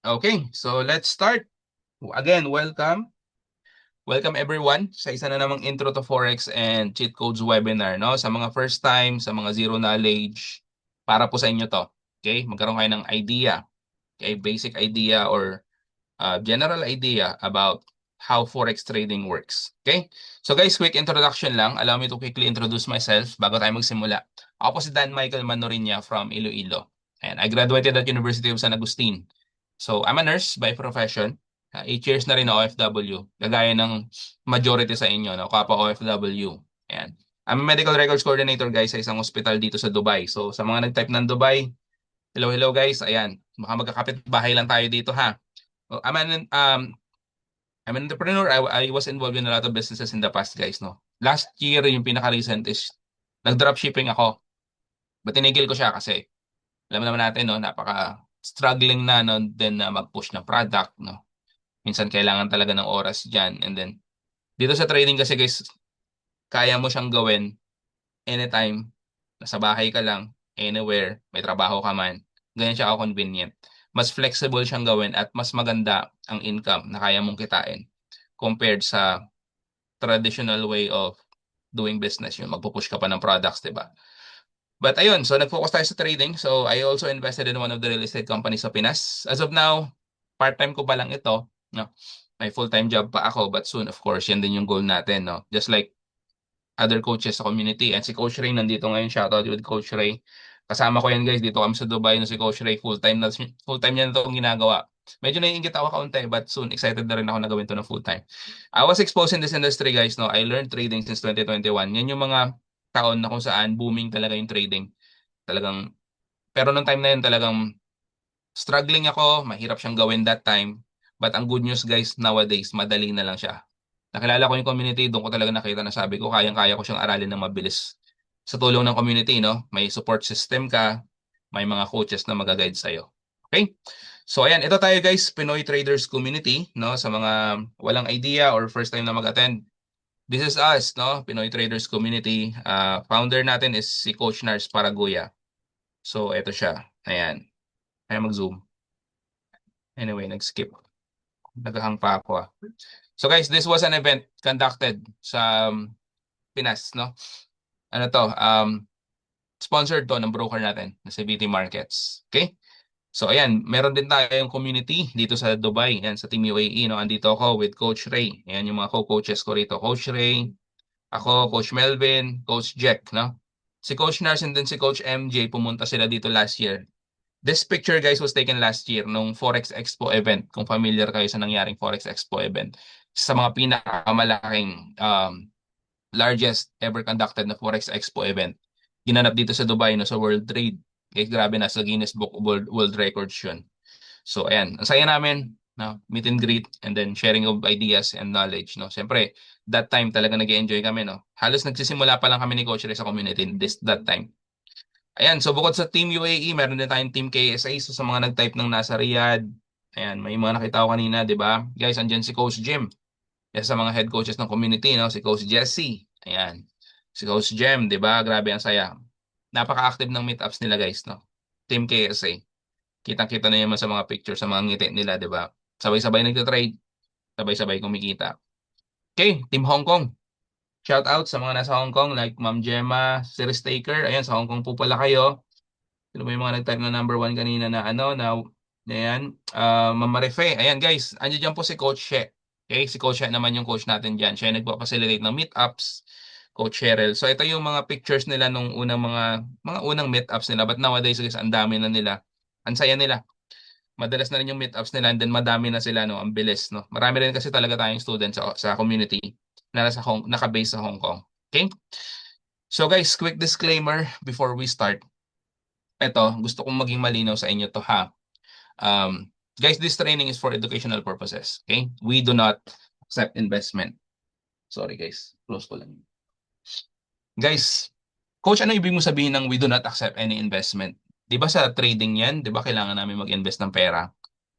Okay, so let's start. Again, welcome. Welcome everyone sa isa na namang Intro to Forex and Cheat Codes webinar, no? Sa mga first time, sa mga zero knowledge, para po sa inyo to. Okay? Magkaroon kayo ng idea, okay? Basic idea or general idea about how Forex trading works. Okay? So guys, quick introduction lang. Allow me to quickly introduce myself bago tayo magsimula. Ako po si Dan Michael Manorinya from Iloilo. And I graduated at University of San Agustin. So I'm a nurse by profession. 8 years na rin na OFW. Kagaya ng majority sa inyo, no? Kapwa OFW. Ayan. I'm a medical records coordinator guys sa isang hospital dito sa Dubai. So sa mga nag-type ng Dubai, hello hello guys. Ayan. Baka magkakapit bahay lang tayo dito ha. Oh, I'm an entrepreneur. I was involved in a lot of businesses in the past, guys, no. Last year, yung pinaka-recent is nag-dropshipping ako. But tinigil ko siya kasi alam naman natin, no, napaka-struggling na, no, then mag-push ng product, no. Minsan kailangan talaga ng oras diyan. And then, dito sa trading kasi, guys, kaya mo siyang gawin anytime. Nasa bahay ka lang, anywhere, may trabaho ka man. Ganyan siya ako convenient. Mas flexible siyang gawin at mas maganda ang income na kaya mong kitain compared sa traditional way of doing business. Yung magpupush ka pa ng products, di ba? But ayun, so nag-focus tayo sa trading. So I also invested in one of the real estate companies sa Pinas. As of now, part-time ko pa lang ito. No? May full-time job pa ako, but soon, of course, yan din yung goal natin. No? Just like other coaches sa community. And si Coach Ray nandito ngayon. Shoutout with Coach Ray. Kasama ko yan guys. Dito kami sa Dubai. No, si Coach Ray full-time niya na itong ginagawa. Medyo naiingit ako kaunti but soon excited na rin ako na gawin to ng full-time. I was exposed in this industry guys. No? I learned trading since 2021. Yan yung mga taon na kung saan booming talaga yung trading. Talagang, pero nung time na yun talagang struggling ako. Mahirap siyang gawin that time. But ang good news guys, nowadays, madali na lang siya. Nakilala ko yung community, doon ko talaga nakita na sabi ko, kayang-kaya ko siyang aralin ng mabilis. Sa tulong ng community, no? May support system ka, may mga coaches na mag-guide sa'yo. Okay? So ayan, ito tayo guys, Pinoy Traders Community, no? Sa mga walang idea or first time na mag-attend. This is us, no? Pinoy Traders Community. Founder natin is si Coach Nars Paraguya. So ito siya. Ayan. Kaya mag-zoom. Anyway, nag-skip. Naghahang pa ako. So guys, this was an event conducted sa Pinas, no? Ano to? Sponsored to ng broker natin na si BT Markets. Okay? So ayan, meron din tayong community dito sa Dubai, yan sa Team UAE, no? Andito ako with Coach Ray. Ayan yung mga co-coaches ko rito. Coach Ray, ako, Coach Melvin, Coach Jack, no? Si Coach Nars and then si Coach MJ pumunta sila dito last year. This picture guys was taken last year nung Forex Expo event. Kung familiar kayo sa nangyaring Forex Expo event. Sa mga pinakamalaking largest ever conducted na Forex Expo event. Ginanap dito sa Dubai, no, sa World Trade. Okay, grabe, nasa Guinness Book of World Records yun. So, ayan. Ang saya namin, no, meet and greet, and then sharing of ideas and knowledge. No? Siyempre, that time talaga nag-enjoy kami. No? Halos nagsisimula pa lang kami ni Coach Ray sa community that time. Ayan, so bukod sa Team UAE, meron din tayong Team KSA. So sa mga nag-type ng nasa Riyadh, ayan, may mga nakita ko kanina, di ba? Guys, andyan si Coach Jim. Isa sa mga head coaches ng community, no? Si Coach Jesse. Ayan. Si Coach Jem, di ba? Grabe ang saya. Napaka-active ng meetups nila, guys, no? Team KSA. Kitang-kita na naman sa mga pictures, sa mga ngiti nila, di ba? Sabay-sabay nagtatrade, sabay-sabay kumikita. Okay, Team Hong Kong. Shout out sa mga nasa Hong Kong like Ma'am Gemma, Sir Staker. Ayan, sa Hong Kong po pala kayo. Sino ba yung mga nag-type na number 1 kanina na ano, na ayan, Ma'am Marife. Ayan guys, andyan dyan po si Coach She. Okay, si Coach She naman yung coach natin dyan. Siya yung nagpa-facilitate ng meetups, Coach Cheryl. So ito yung mga pictures nila nung unang mga unang meetups nila. But nowadays guys, ang dami na nila. Ang saya nila. Madalas na rin yung meetups nila and then madami na sila, no? Ang bilis, no? Marami rin kasi talaga tayong students sa community na naka-base sa Hong Kong. Okay? So guys, quick disclaimer before we start. Ito, gusto kong maging malinaw sa inyo to ha. Guys, this training is for educational purposes. Okay? We do not accept investment. Sorry guys, close ko lang. Guys, coach, ano ibig mo sabihin ng we do not accept any investment? Di ba sa trading yan, di ba kailangan namin mag-invest ng pera?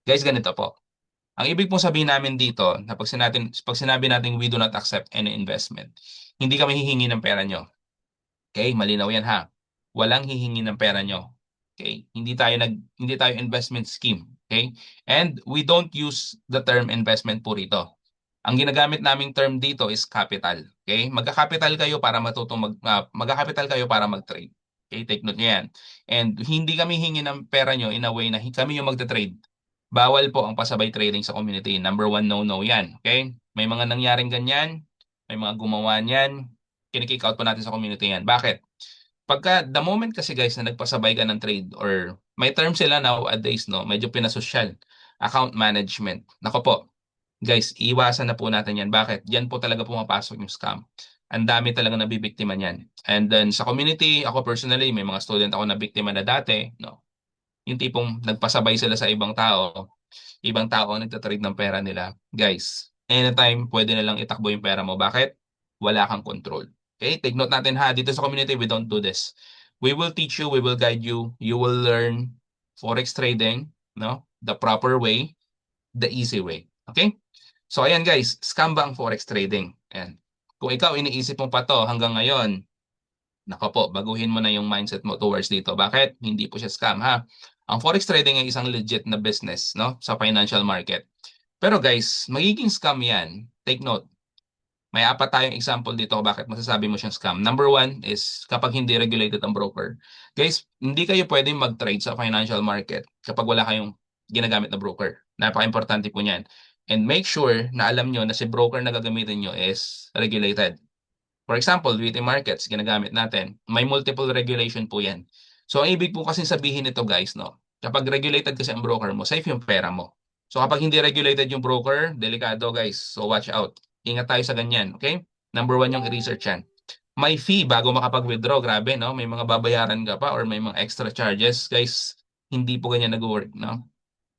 Guys, ganito po. Ang ibig pong sabihin namin dito, na pag sinabi natin we do not accept any investment, hindi kami hihingi ng pera nyo. Okay, malinaw yan ha. Walang hihingi ng pera nyo. Okay? Hindi tayo investment scheme. Okay? And we don't use the term investment po rito. Ang ginagamit naming term dito is capital. Okay? Magka-capital kayo para magka-capital kayo para mag-trade. Okay? Take note nyo yan. And hindi kami hingi ng pera nyo in a way na kami yung magte-trade. Bawal po ang pasabay trading sa community. Number one, no-no yan. Okay? May mga nangyaring ganyan, may mga gumawa niyan, kinikick out po natin sa community yan. Bakit? Pagka the moment kasi guys na nagpasabay ka ng trade or may term sila nowadays no, medyo pinasosyal, account management. Nako po, guys, iwasan na po natin yan. Bakit? Diyan po talaga pumapasok yung scam. Ang dami talaga nabibiktima niyan. And then sa community, ako personally, may mga student ako na biktima na dati, no. Yung tipong nagpasabay sila sa ibang tao ang nagtatrade ng pera nila. Guys, anytime pwede na lang itakbo yung pera mo. Bakit? Wala kang control. Okay? Take note natin ha, dito sa community, we don't do this. We will teach you, we will guide you, you will learn forex trading, no? The proper way, the easy way. Okay? So ayan guys, scam ba ang forex trading? Ayan. Kung ikaw iniisip mo pa to hanggang ngayon, nako po, baguhin mo na yung mindset mo towards dito. Bakit? Hindi po siya scam ha. Ang forex trading ay isang legit na business, no, sa financial market. Pero guys, magiging scam yan. Take note. May apat tayong example dito kung bakit masasabi mo siyang scam. Number one is kapag hindi regulated ang broker. Guys, hindi kayo pwedeng mag-trade sa financial market kapag wala kayong ginagamit na broker. Napaka-importante po niyan. And make sure na alam nyo na si broker na gagamitin nyo is regulated. For example, beauty markets, ginagamit natin. May multiple regulation po yan. So, ang ibig po kasi sabihin nito guys, no? Kapag regulated kasi ang broker mo, safe yung pera mo. So, kapag hindi regulated yung broker, delikado guys. So, watch out. Ingat tayo sa ganyan, okay? Number one yung research yan. May fee bago makapag-withdraw. Grabe, no? May mga babayaran ka pa or may mga extra charges. Guys, hindi po ganyan nag-work, no?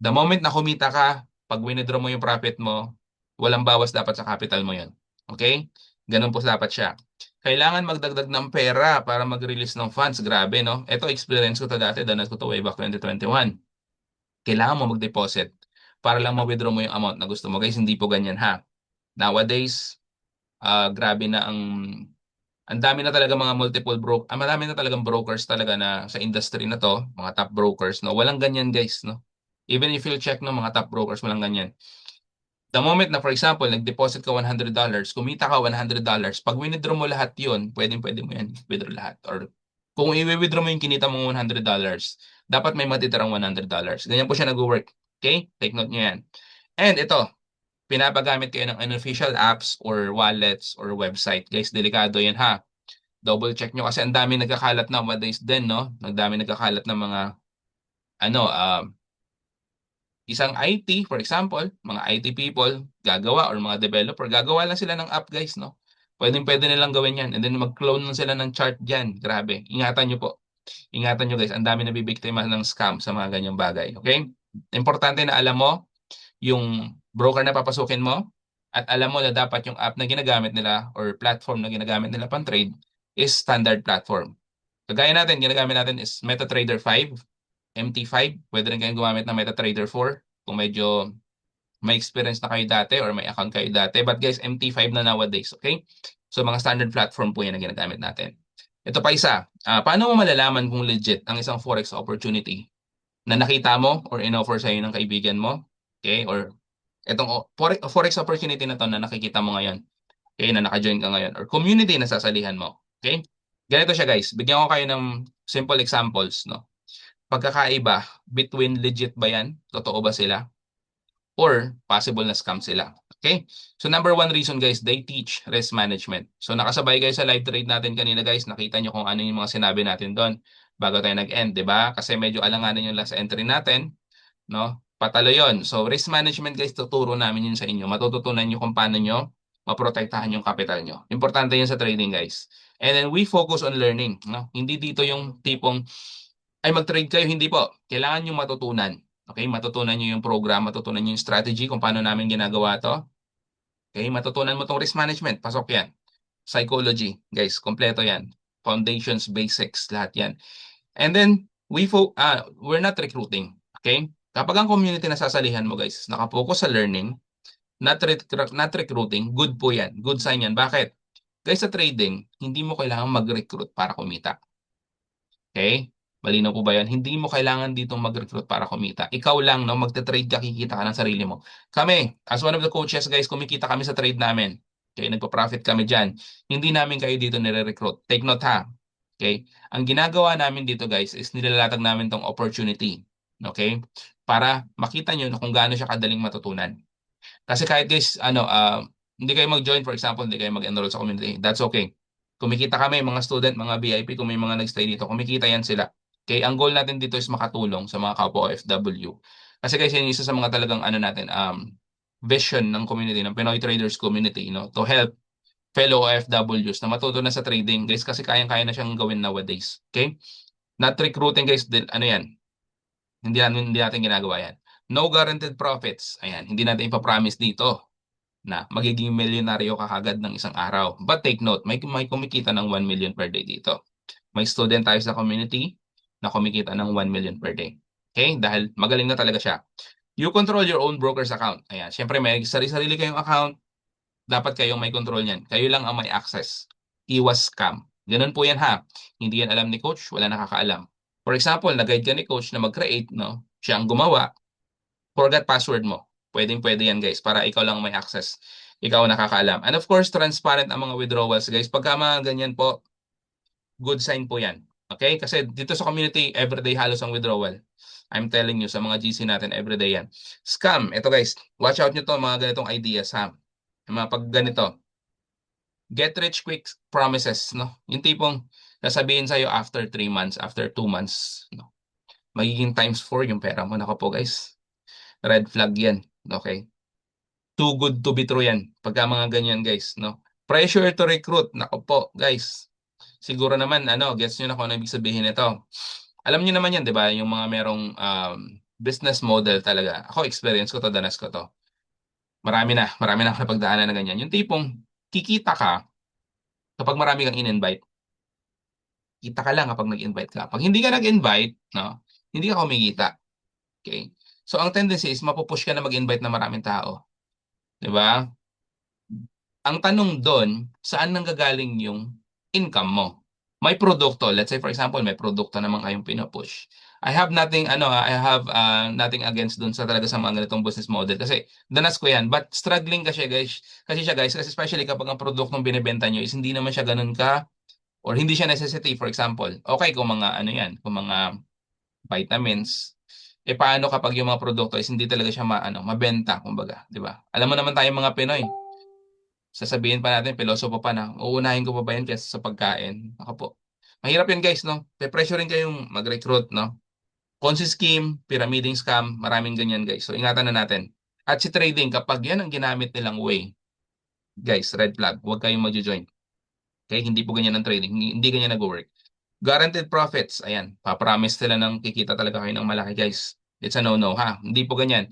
The moment na kumita ka, pag withdraw mo yung profit mo, walang bawas dapat sa capital mo yun. Okay? Ganun po dapat siya. Kailangan magdagdag ng pera para mag-release ng funds. Grabe, no? Ito, experience ko to dati. Danas ko to way back 2021. Kailangan mo mag-deposit para lang ma-withdraw mo yung amount na gusto mo. Guys, hindi po ganyan ha. Nowadays, grabe na ang dami na talaga mga marami na talagang brokers talaga na sa industry na to, mga top brokers, no? Walang ganyan, guys, no? Even if you'll check no, mga top brokers, walang ganyan. The moment na, for example, nag-deposit ka $100, kumita ka $100, pag withdraw mo lahat yun, pwede mo yan withdraw lahat. Or kung i-withdraw mo yung kinita mong $100, dapat may matitirang $100. Ganyan po siya nag-work. Okay? Take note nyo yan. And ito, pinapagamit kayo ng unofficial apps or wallets or website. Guys, delikado yan ha. Double check nyo kasi ang dami nagkakalat na nowadays din, no? Ang dami nagkakalat ng mga ano, isang IT, for example, mga IT people, gagawa or mga developer, gagawa lang sila ng app, guys, no? Pwede nilang gawin yan. And then mag-clone lang sila ng chart dyan. Grabe. Ingatan nyo po. Ingatan nyo, guys. Ang dami na bibiktima ng scam sa mga ganyang bagay. Okay? Importante na alam mo yung broker na papasukin mo at alam mo na dapat yung app na ginagamit nila or platform na ginagamit nila pang trade is standard platform. Kagaya natin, ginagamit natin is MetaTrader 5, MT5. Pwede rin kayong gumamit ng MetaTrader 4 kung medyo may experience na kayo dati or may account kayo dati. But guys, MT5 na nowadays, okay? So mga standard platform po yan na ginagamit natin. Ito pa isa, paano mo malalaman kung legit ang isang forex opportunity na nakita mo or in-offer sa'yo ng kaibigan mo? Okay? Or itong forex opportunity na to na nakikita mo ngayon, okay, na naka-join ka ngayon, or community na sasalihan mo. Okay? Ganito siya guys, bigyan ko kayo ng simple examples, no? Pagkakaiba between legit ba yan? Totoo ba sila? Or possible na scam sila. Okay? So number one reason guys, they teach risk management. So nakasabay kayo sa live trade natin kanina guys, nakita nyo kung ano yung mga sinabi natin doon bago tayo nag-end, di ba? Kasi medyo alanganin yung last entry natin, no? Patalo yon. So risk management guys, tuturo namin yun sa inyo. Matututunan nyo kung paano nyo maprotektahan yung capital nyo. Importante yun sa trading guys. And then we focus on learning, no? Hindi dito yung tipong ay mag-trade kayo, hindi po. Kailangan nyo matutunan. Okay, matutunan nyo yung program, matutunan nyo yung strategy kung paano namin ginagawa to. Okay, matutunan mo tong risk management, pasok yan. Psychology, guys, kompleto yan. Foundations, basics, lahat yan. And then, we're not recruiting. Okay? Kapag ang community na sasalihan mo, guys, nakapokus sa learning, not recruiting, good po yan. Good sign yan. Bakit? Guys, sa trading, hindi mo kailangan mag-recruit para kumita. Okay? Malinaw po ba yan? Hindi mo kailangan dito mag-recruit para kumita. Ikaw lang, no, magte-trade ka, kikita ka ng sarili mo. Kami, as one of the coaches, guys, kumikita kami sa trade namin. Okay, nagpa-profit kami dyan. Hindi namin kayo dito nire-recruit. Take note ha. Okay? Ang ginagawa namin dito, guys, is nilalatag namin tong opportunity. Okay? Para makita nyo na kung gaano siya kadaling matutunan. Kasi kahit guys, hindi kayo mag-join, for example, hindi kayo mag-enroll sa community, that's okay. Kumikita kami, mga student, mga VIP, kung may mga nag-stay dito, kumikita yan sila. Okay, ang goal natin dito is makatulong sa mga kapwa OFW. Kasi guys, yan yung isa sa mga talagang natin, vision ng community, ng Pinoy Traders Community, to help fellow OFWs na matuto na sa trading, guys, kasi kayang-kaya na siyang gawin nowadays. Okay? Not recruiting, guys, ano yan, hindi natin ginagawa yan. No guaranteed profits. Ayan, hindi natin ipapromise dito na magiging milyonaryo ka kagad ng isang araw. But take note, may kumikita ng 1 million per day dito. May student tayo sa community na kumikita ng 1 million per day. Okay? Dahil magaling na talaga siya. You control your own broker's account. Ayan, syempre may sarili-sarili kayong account. Dapat kayong may control niyan. Kayo lang ang may access. Iwas scam. Ganun po yan ha. Hindi yan alam ni coach, wala nakakaalam. For example, nag-guide ka ni coach na mag-create, no? Siya ang gumawa, forgot password mo. Pwedeng-pwede yan guys para ikaw lang may access. Ikaw ang nakakaalam. And of course, transparent ang mga withdrawals guys. Pagka mga ganyan po, good sign po yan. Okay? Kasi dito sa community, everyday halos ang withdrawal. I'm telling you, sa mga GC natin, everyday yan. Scam. Ito guys, watch out nyo to mga ganitong ideas ha. Mga pag ganito, get rich quick promises, no? Yung tipong sasabihin sa'yo after 3 months, after 2 months, no? Magiging times 4 yung pera mo. Nako po guys. Red flag yan. Okay? Too good to be true yan. Pagka mga ganyan guys, no? Pressure to recruit. Nako po, guys. Siguro naman, gets nyo na kung ano ibig sabihin nito. Alam nyo naman yan, di ba? Yung mga merong business model talaga. Ako, experience ko to, danas ko to. Marami na ako napagdaanan na ganyan. Yung tipong, kikita ka kapag marami kang in-invite. Kita ka lang kapag nag-invite ka. Pag hindi ka nag-invite, no, hindi ka kumikita. Okay? So, ang tendency is mapupush ka na mag-invite na maraming tao. Di ba? Ang tanong doon, saan nanggagaling yung income mo? May produkto, let's say for example, may produkto naman kayong pinupush. I have nothing against doon sa talaga sa mga ganitong business model kasi danas ko yan. But struggling kasi especially kapag ang produktong binebenta nyo is hindi naman siya ganun ka or hindi siya necessity, for example. Okay kung mga kung mga vitamins. E paano kapag yung mga produkto is hindi talaga siya mabenta, kumbaga, 'di ba? Alam mo naman tayong mga Pinoy, sasabihin pa natin, pilosopo pa na, uunahin ko pa ba yan kaysa sa pagkain? Ako po. Mahirap yan guys, no? Pe-pressure rin kayong mag-recruit, no? Ponzi scheme, pyramiding scam, maraming ganyan guys. So ingatan na natin. At si trading, kapag yan ang ginamit nilang way, guys, red flag, huwag kayong mag-join. Okay, hindi po ganyan ang trading, hindi ganyan nag-work. Guaranteed profits, ayan, papromise sila ng kikita talaga kayo ng malaki guys. It's a no-no ha, hindi po ganyan.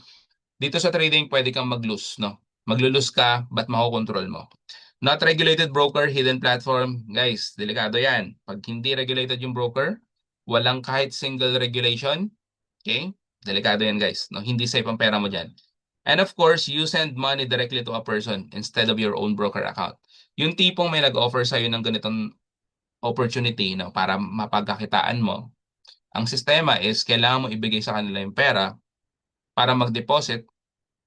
Dito sa trading, pwede kang mag-lose, no? Maglo-lose ka, but makokontrol mo. Not regulated broker, hidden platform. Guys, delikado yan. Pag hindi regulated yung broker, walang kahit single regulation, okay? Delikado yan guys. No? Hindi safe ang pera mo dyan. And of course, you send money directly to a person instead of your own broker account. Yung tipong may nag-offer sa'yo ng ganitong opportunity, no, para mapagkakitaan mo, ang sistema is kailangan mo ibigay sa kanila yung pera para mag-deposit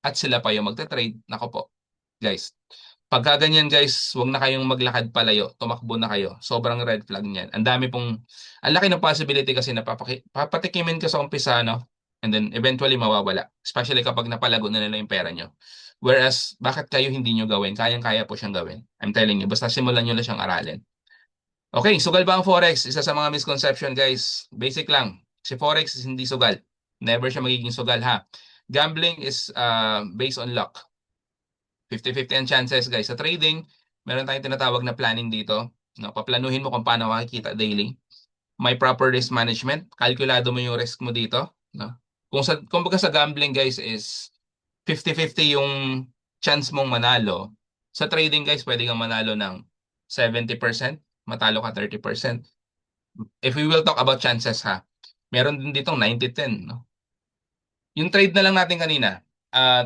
at sila pa yung magte-trade. Nako po, guys. Pagka ganyan guys, huwag na kayong maglakad palayo, tumakbo na kayo. Sobrang red flag niyan. Ang laki ng possibility kasi na papatikimin ka sa umpisa, no? And then eventually mawawala. Especially kapag napalago na nila yung pera nyo. Whereas, bakit kayo hindi nyo gawin? Kayang-kaya po siyang gawin. I'm telling you, basta simulan nyo lang siyang aralin. Okay, sugal ba ang Forex? Isa sa mga misconception guys. Basic lang. Si Forex is hindi sugal. Never siya magiging sugal ha. Gambling is based on luck. 50-50 ang chances guys. Sa trading, meron tayong tinatawag na planning dito. No, paplanuhin mo kung paano makikita daily. May proper risk management. Kalkulado mo yung risk mo dito. No? Kumbaga sa gambling guys is 50-50 yung chance mong manalo. Sa trading guys, pwede kang manalo ng 70%, matalo ka 30%. If we will talk about chances ha, meron din ditong 90-10. No? Yung trade na lang natin kanina,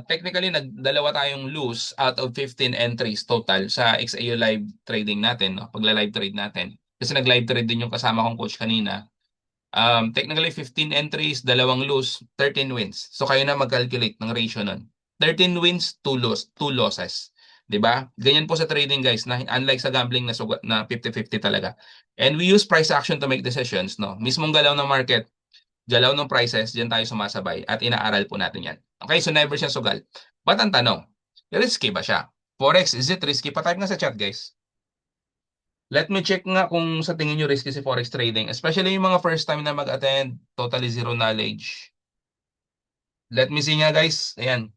technically nagdalawa tayong lose out of 15 entries total sa XAU live trading natin, no? Pagla-live trade natin. Kasi nag-live trade din yung kasama kong coach kanina. Technically 15 entries, dalawang lose, 13 wins. So kayo na mag-calculate ng ratio nun. 13 wins, 2 losses. 'Di ba? Ganyan po sa trading guys, na unlike sa gambling na na 50-50 talaga. And we use price action to make decisions, no. Mismong galaw ng market, galaw ng prices, diyan tayo sumasabay at inaaral po natin 'yan. Okay, so never siya sugal. But ang tanong, risky ba siya? Forex, is it risky? Pa-type nga sa chat, guys. Let me check nga kung sa tingin nyo risky si Forex trading. Especially yung mga first time na mag-attend, totally zero knowledge. Let me see nga guys. Ayan.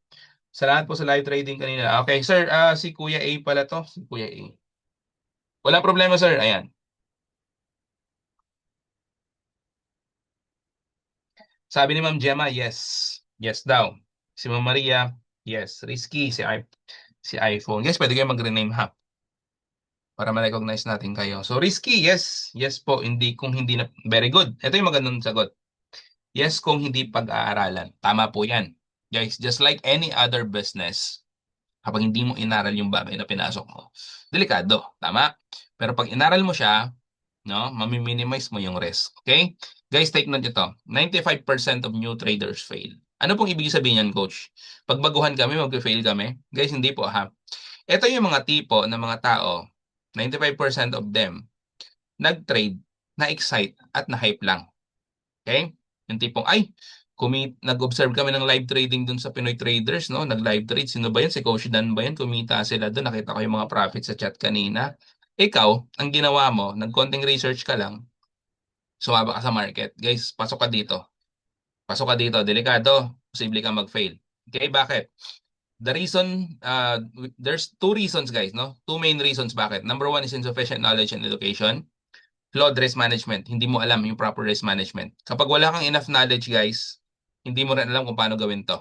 Sa lahat po sa live trading kanina. Okay, sir. Si Kuya A pala to. Si Kuya A. Walang problema, sir. Ayan. Sabi ni Ma'am Gemma, yes. Yes daw. Si Ma'am Maria, yes. Risky si iPhone. Guys, pwede kayo mag-rename ha. Para ma-recognize natin kayo. So, risky, yes. Yes po. Hindi, kung hindi na, very good. Ito yung magandang sagot. Yes, kung hindi pag-aaralan. Tama po yan. Guys, just like any other business, kapag hindi mo inaral yung bagay na pinasok mo, delikado. Tama? Pero pag inaral mo siya, no, mami-minimize mo yung risk. Okay? Guys, take note ito. 95% of new traders fail. Ano pong ibig sabihin yan, coach? Pag baguhan kami, mag-fail kami? Guys, hindi po ha. Ito yung mga tipo ng mga tao, 95% of them, nag-trade, na-excite, at na-hype lang. Okay? Yung tipong, ay, nag-observe kami ng live trading dun sa Pinoy Traders, no? Nag-live trade. Sino ba yan? Si Coach Dan ba yan? Kumita sila dun. Nakita ko yung mga profit sa chat kanina. Ikaw, ang ginawa mo, nag-konting research ka lang, sumaba ka sa market. Guys, pasok ka dito. Pasok ka dito. Delikado. Posible ka mag-fail. Okay, bakit? The reason, there's two reasons, guys, no? Two main reasons bakit. Number one is insufficient knowledge and education. Flawed risk management. Hindi mo alam yung proper risk management. Kapag wala kang enough knowledge, guys, hindi mo rin alam kung paano gawin to.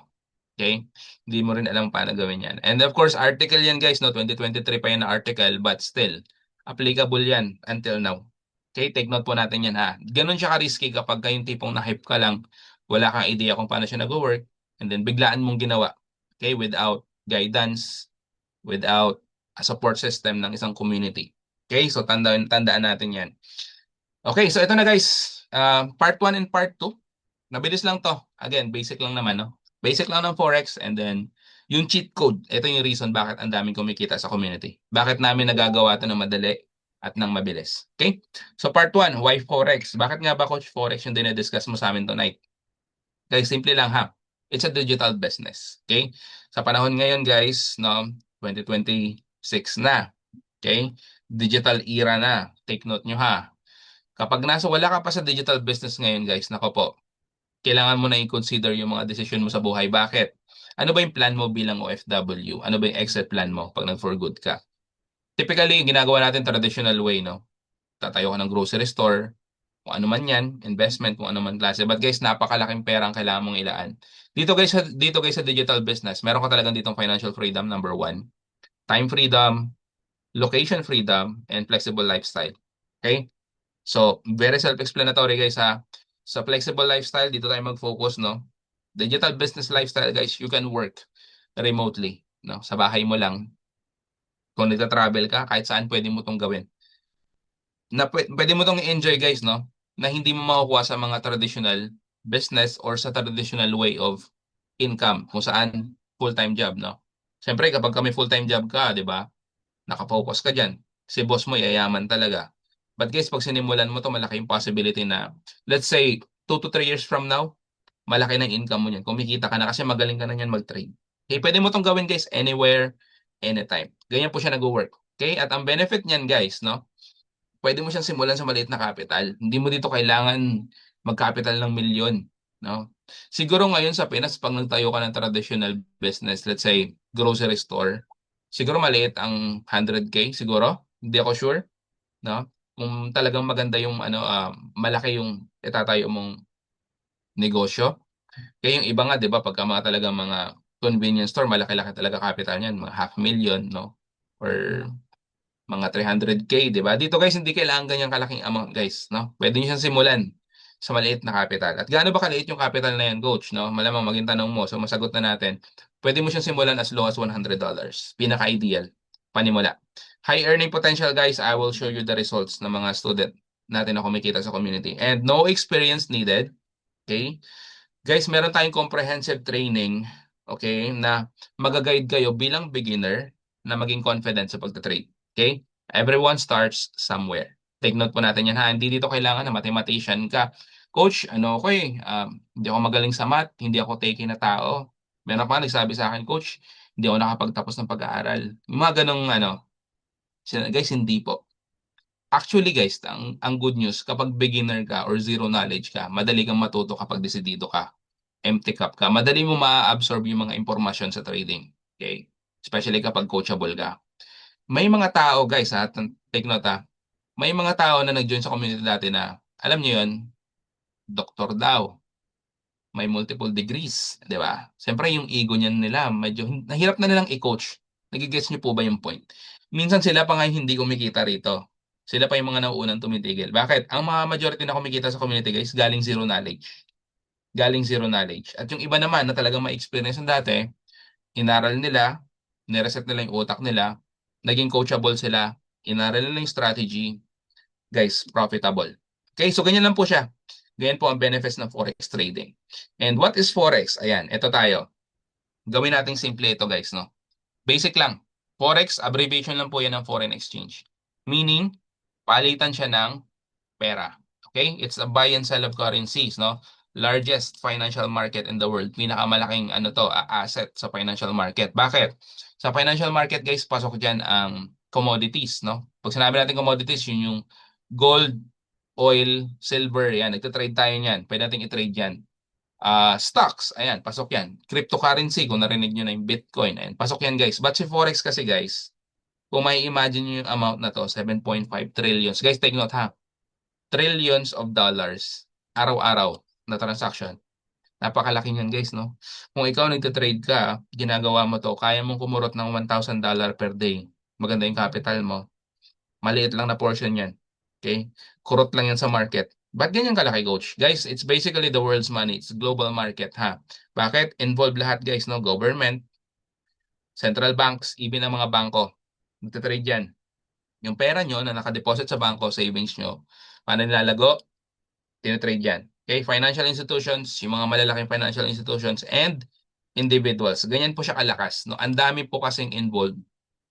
Okay? Hindi mo rin alam paano gawin yan. And of course, article yan, guys, no? 2023 pa yan na article, but still, applicable yan until now. Okay? Take note po natin yan, ha? Ganun siya ka-risky kapag kayong tipong na-hype ka lang, wala kang idea kung paano siya nag-work, and then biglaan mong ginawa. Okay? Without guidance, without a support system ng isang community. Okay? So, tandaan natin yan. Okay, so ito na guys. Part 1 and part 2. Nabilis lang to. Again, basic lang naman, no? Basic lang ng Forex, and then yung cheat code. Ito yung reason bakit ang daming kumikita sa community. Bakit namin nagagawa ito ng madali at ng mabilis. Okay? So part 1, why Forex? Bakit nga ba Coach Forex yung dinediscuss mo sa amin tonight? Guys, simple lang ha. It's a digital business. Okay? Sa panahon ngayon guys, no, 2026 na. Okay? Digital era na. Take note nyo ha. Kapag wala ka pa sa digital business ngayon, guys, nako po, kailangan mo na i-consider yung mga desisyon mo sa buhay. Bakit? Ano ba yung plan mo bilang OFW? Ano ba yung exit plan mo pag nag-for good ka? Typically, ginagawa natin traditional way, no? Tatayo ka ng grocery store, kung ano man yan, investment, kung ano man klase. But guys, napakalaking pera ang kailangan mong ilaan. Dito guys sa digital business, meron ka talagang ditong financial freedom, number one. Time freedom, location freedom, and flexible lifestyle. Okay? So, very self-explanatory guys ha. Sa flexible lifestyle, dito tayo mag-focus, no? Digital business lifestyle guys, you can work remotely, no? Sa bahay mo lang. Kung nagta-travel ka, kahit saan pwede mo tong gawin. Pwede mo tong i-enjoy guys, no? Na hindi mo makukuha sa mga traditional business or sa traditional way of income kung saan full-time job, no? Siyempre, kapag kami full-time job ka, di ba? Nakafocus ka dyan. Si boss mo, yayaman talaga. But guys, pag sinimulan mo to, malaki yung possibility na, let's say, 2 to 3 years from now, malaki na income mo niyan. Kumikita ka na kasi magaling ka na niyan mag-trade. Okay, pwede mo tong gawin guys, anywhere, anytime. Ganyan po siya nag-work. Okay, at ang benefit niyan guys, no? Pwede mo siyang simulan sa maliit na capital. Hindi mo dito kailangan mag-capital ng milyon, no? Siguro ngayon sa Pinas, pag nagtayo ka ng traditional business, let's say, grocery store, siguro maliit ang 100K siguro. Hindi ako sure, no? Kung talagang maganda yung malaki yung itatayo mong negosyo. Kaya yung iba nga, 'di ba, pagka mga talagang mga convenience store, malaki-laki talaga capital niyan, mga 500,000, no? Or mga 300K, 'di ba? Dito guys, hindi kailangan ganyang kalaking amount, guys, no? Pwede niyo siyang simulan sa maliit na capital. At gaano ba kaliit yung capital na yan, coach, no? Malamang maging tanong mo, so masagot na natin. Pwede mo siyang simulan as low as $100. Pinaka-ideal. Panimula. High earning potential, guys. I will show you the results ng mga student. natin na kumikita sa community. And no experience needed. Okay? Guys, meron tayong comprehensive training, okay, na mag-guide kayo bilang beginner na maging confident sa pagta-trade. Okay? Everyone starts somewhere. Take note po natin yan ha. Hindi dito kailangan na mathematician ka. Coach, ano ko hindi ako magaling sa math, hindi ako techie na tao. Meron pa nagsabi sa akin, Coach, hindi ako nakapagtapos ng pag-aaral. Yung mga ganong guys, hindi po. Actually guys, ang good news, kapag beginner ka or zero knowledge ka, madali kang matuto kapag desidido ka. Empty cup ka. Madali mo ma-absorb yung mga impormasyon sa trading. Okay? Especially kapag coachable ka. May mga tao guys ha, take note ha. May mga tao na nag-join sa community dati na, alam niyo yun, doktor daw, may multiple degrees, di ba? Siyempre yung ego niyan nila, medyo nahirap na nilang i-coach. Nagigets niyo po ba yung point? Minsan sila pa nga hindi kumikita rito. Sila pa yung mga nauunang tumitigil. Bakit? Ang mga majority na kumikita sa community guys, galing zero knowledge. Galing zero knowledge. At yung iba naman na talagang may experience ng dati, inaral nila, nireset nila yung utak nila, naging coachable sila, inaral nila yung strategy, guys, profitable. Okay, so ganyan lang po siya. Ganyan po ang benefits ng forex trading. And what is forex? Ayan, ito tayo. Gawin nating simple ito, guys, no? Basic lang. Forex, abbreviation lang po yan ng foreign exchange. Meaning, palitan siya ng pera. Okay? It's a buy and sell of currencies, no? Largest financial market in the world. Pinakamalaking asset sa financial market. Bakit? Sa financial market, guys, pasok diyan ang commodities, no? Pag sinabi natin commodities, yun yung gold, oil, silver, yan. Nagtatrade tayo niyan. Pwede natin i-trade yan. Stocks, ayan, pasok yan. Cryptocurrency, kung narinig nyo na yung Bitcoin, ayan, pasok yan, guys. But si Forex kasi, guys, kung may imagine nyo yung amount na to, 7.5 trillions. Guys, take note ha, trillions of dollars araw-araw na transaction. Napakalaki niyan guys, no? Kung ikaw nagte-trade ka, ginagawa mo to, kaya mong kumurot ng $1,000 per day. Maganda yung capital mo. Maliit lang na portion yan. Okay? Kurot lang yan sa market. Ba't ganyan kalaki, coach? Guys, it's basically the world's money. It's global market, ha? Bakit? Involved lahat, guys, no? Government, central banks, even ang mga bangko. Nagte-trade yan. Yung pera nyo na nakadeposit sa bangko, savings nyo, paano nilalago? Tinitrade yan. Okay, financial institutions, yung mga malalaking financial institutions and individuals. Ganyan po siya kalakas. No? Ang dami po kasing involved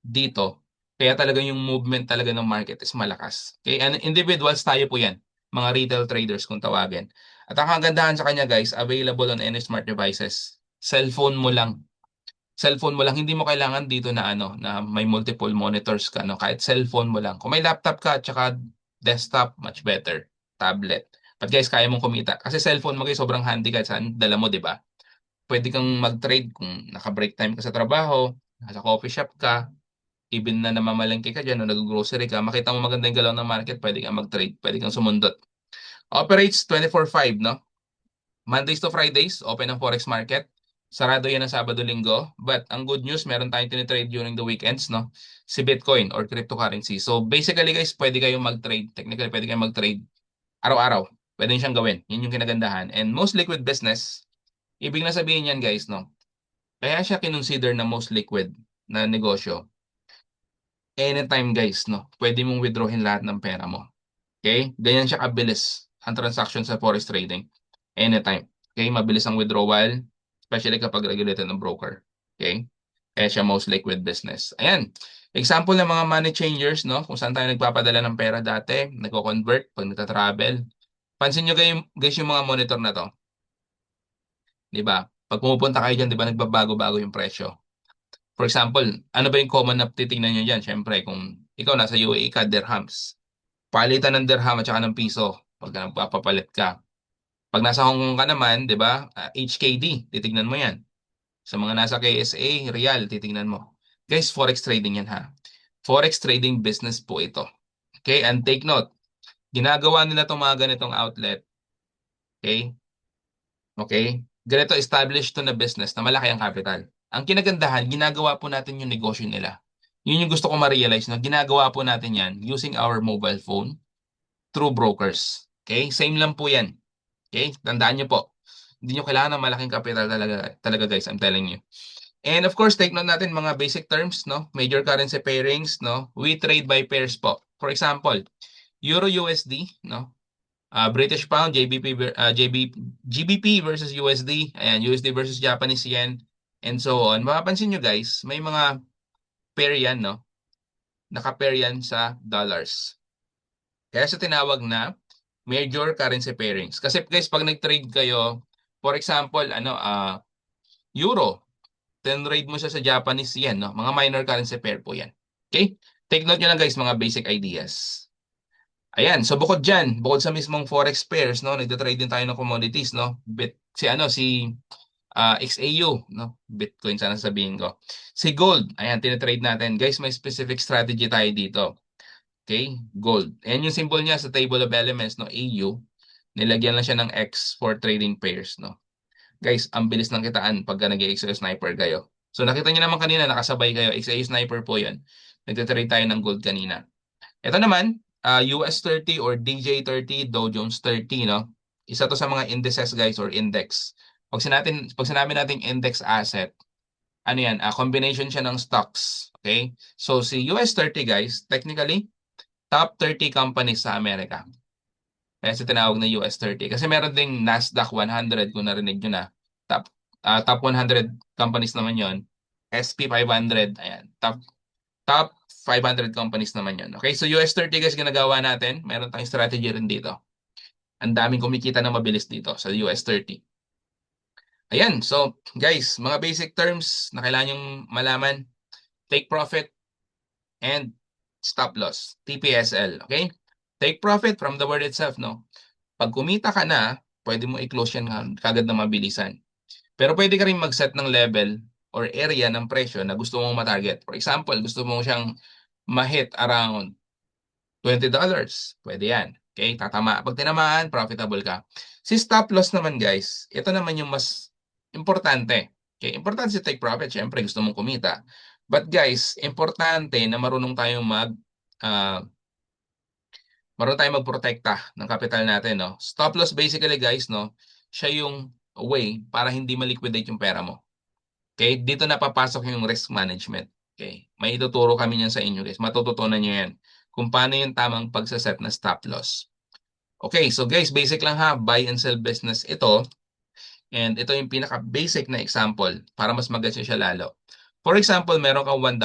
dito. Kaya talaga yung movement talaga ng market is malakas. Okay, and individuals tayo po yan. Mga retail traders kung tawagin. At ang kagandahan sa kanya guys, available on any smart devices. Cellphone mo lang. Cellphone mo lang, hindi mo kailangan dito na na may multiple monitors ka, no? Kahit cellphone mo lang. Kung may laptop ka at saka desktop, much better. Tablet. But guys, kaya mong kumita. Kasi cellphone mo guys, sobrang handy kahit saan dala mo, di ba? Pwede kang mag-trade kung naka-break time ka sa trabaho, nasa coffee shop ka, even na namamalengke ka dyan o nag-grocery ka, makita mo maganda yung galaw ng market, pwede kang mag-trade, pwede kang sumundot. Operates 24/5, no? Mondays to Fridays, open ang forex market. Sarado yan ng Sabado-Linggo. But ang good news, meron tayong tinitrade during the weekends, no? Si Bitcoin or cryptocurrency. So basically guys, pwede kayong mag-trade. Technically, pwede kayong mag-trade araw-araw. Pwede nyo siyang gawin. Yun yung kinagandahan. And most liquid business, ibig na sabihin yan guys, no? Kaya siya kinonsider na most liquid na negosyo. Anytime guys, no? Pwede mong withdrawin lahat ng pera mo. Okay? Ganyan siya kabilis ang transaction sa forex trading. Anytime. Okay? Mabilis ang withdrawal, especially kapag regulated ng broker. Okay? Kaya siya most liquid business. Ayan. Example ng mga money changers, no? Kung saan tayo nagpapadala ng pera dati, nagko-convert pag nagta-travel. Pansin nyo guys yung mga monitor na to. Di ba? Pag pumupunta kayo dyan, di ba, nagbabago-bago yung presyo. For example, ano ba yung common na titingnan nyo dyan? Siyempre, kung ikaw nasa UAE ka, dirhams. Palitan ng dirham at saka ng piso pag nagpapapalit ka. Pag nasa Hong Kong ka naman, 'di ba? HKD, titingnan mo 'yan. Sa mga nasa KSA, Real, titingnan mo. Guys, forex trading 'yan ha. Forex trading business po ito. Okay? And take note, ginagawa nila 'tong mga ganitong outlet. Okay? Okay? Ganito established to na business na malaki ang capital. Ang kinagandahan, ginagawa po natin yung negosyo nila. Yun yung gusto ko ma-realize na ginagawa po natin yan using our mobile phone through brokers. Okay? Same lang po yan. Okay? Tandaan nyo po. Hindi nyo kailangan ng malaking capital talaga guys. I'm telling you. And of course, take note natin mga basic terms, no? Major currency pairings, no? We trade by pairs po. For example, Euro USD, no? British Pound, GBP versus USD, ayan, USD versus Japanese Yen, and so on. Mapapansin nyo guys, may mga pair yan, no? Naka-pair yan sa dollars. Kaya sa tinawag na major currency pairings. Kasi guys, pag nag-trade kayo, for example, Euro, then trade mo siya sa Japanese Yen, no? Mga minor currency pair po yan. Okay? Take note nyo lang guys, mga basic ideas. Ayan, so bukod dyan, bukod sa mismong forex pairs, no, nagda-trade din tayo ng commodities, no? Si XAU, no? Bitcoin sana sabihin ko. Si gold, ayan, tinatrade natin. Guys, may specific strategy tayo dito. Okay? Gold. Ayan yung symbol niya sa table of elements, no? AU. Nilagyan lang siya ng X for trading pairs, no? Guys, ang bilis ng kitaan pagka nag-XAU sniper kayo. So nakita niyo naman kanina, nakasabay kayo. XAU sniper po yan. Nagtatrade tayo ng gold kanina. Ito naman, US 30 or DJ 30, Dow Jones 30, no? Isa to sa mga indices guys or index. Pag sinabi nating index asset, ano yan? Combination siya ng stocks. Okay? So si US 30 guys, technically, top 30 companies sa Amerika. Kaya sa tinawag na US 30. Kasi meron ding Nasdaq 100 kung narinig nyo na. Top, top 100 companies naman yon. SP 500, ayan. Top 500 companies naman yun. Okay, so US 30 guys ginagawa natin. Meron tayong strategy rin dito. Ang daming kumikita na mabilis dito sa US 30. Ayan, so guys, mga basic terms na kailangan yung malaman. Take profit and stop loss. TPSL, okay? Take profit from the word itself, no? Pag kumita ka na, pwede mo i-close yan kagad na mabilisan. Pero pwede ka rin mag-set ng level or area ng presyo na gusto mong matarget. For example, gusto mo siyang ma-hit around $20. Pwede yan. Okay, tatama. Pag tinamaan, profitable ka. Si stop loss naman guys, ito naman yung mas importante. Okay, importante si take profit. Siyempre, gusto mong kumita. But guys, importante na uh, marunong tayong magprotekta ng capital natin, no? Stop loss basically guys, no? Siya yung way para hindi ma-liquidate yung pera mo. Okay, dito na papasok yung risk management. Okay, may ituturo kami niyan sa inyo guys. Matututunan niyo yan kung paano yung tamang pagsaset na stop loss. Okay, so guys, basic lang ha, buy and sell business ito. And ito yung pinaka-basic na example para mas mag-gets siya lalo. For example, meron kang $1.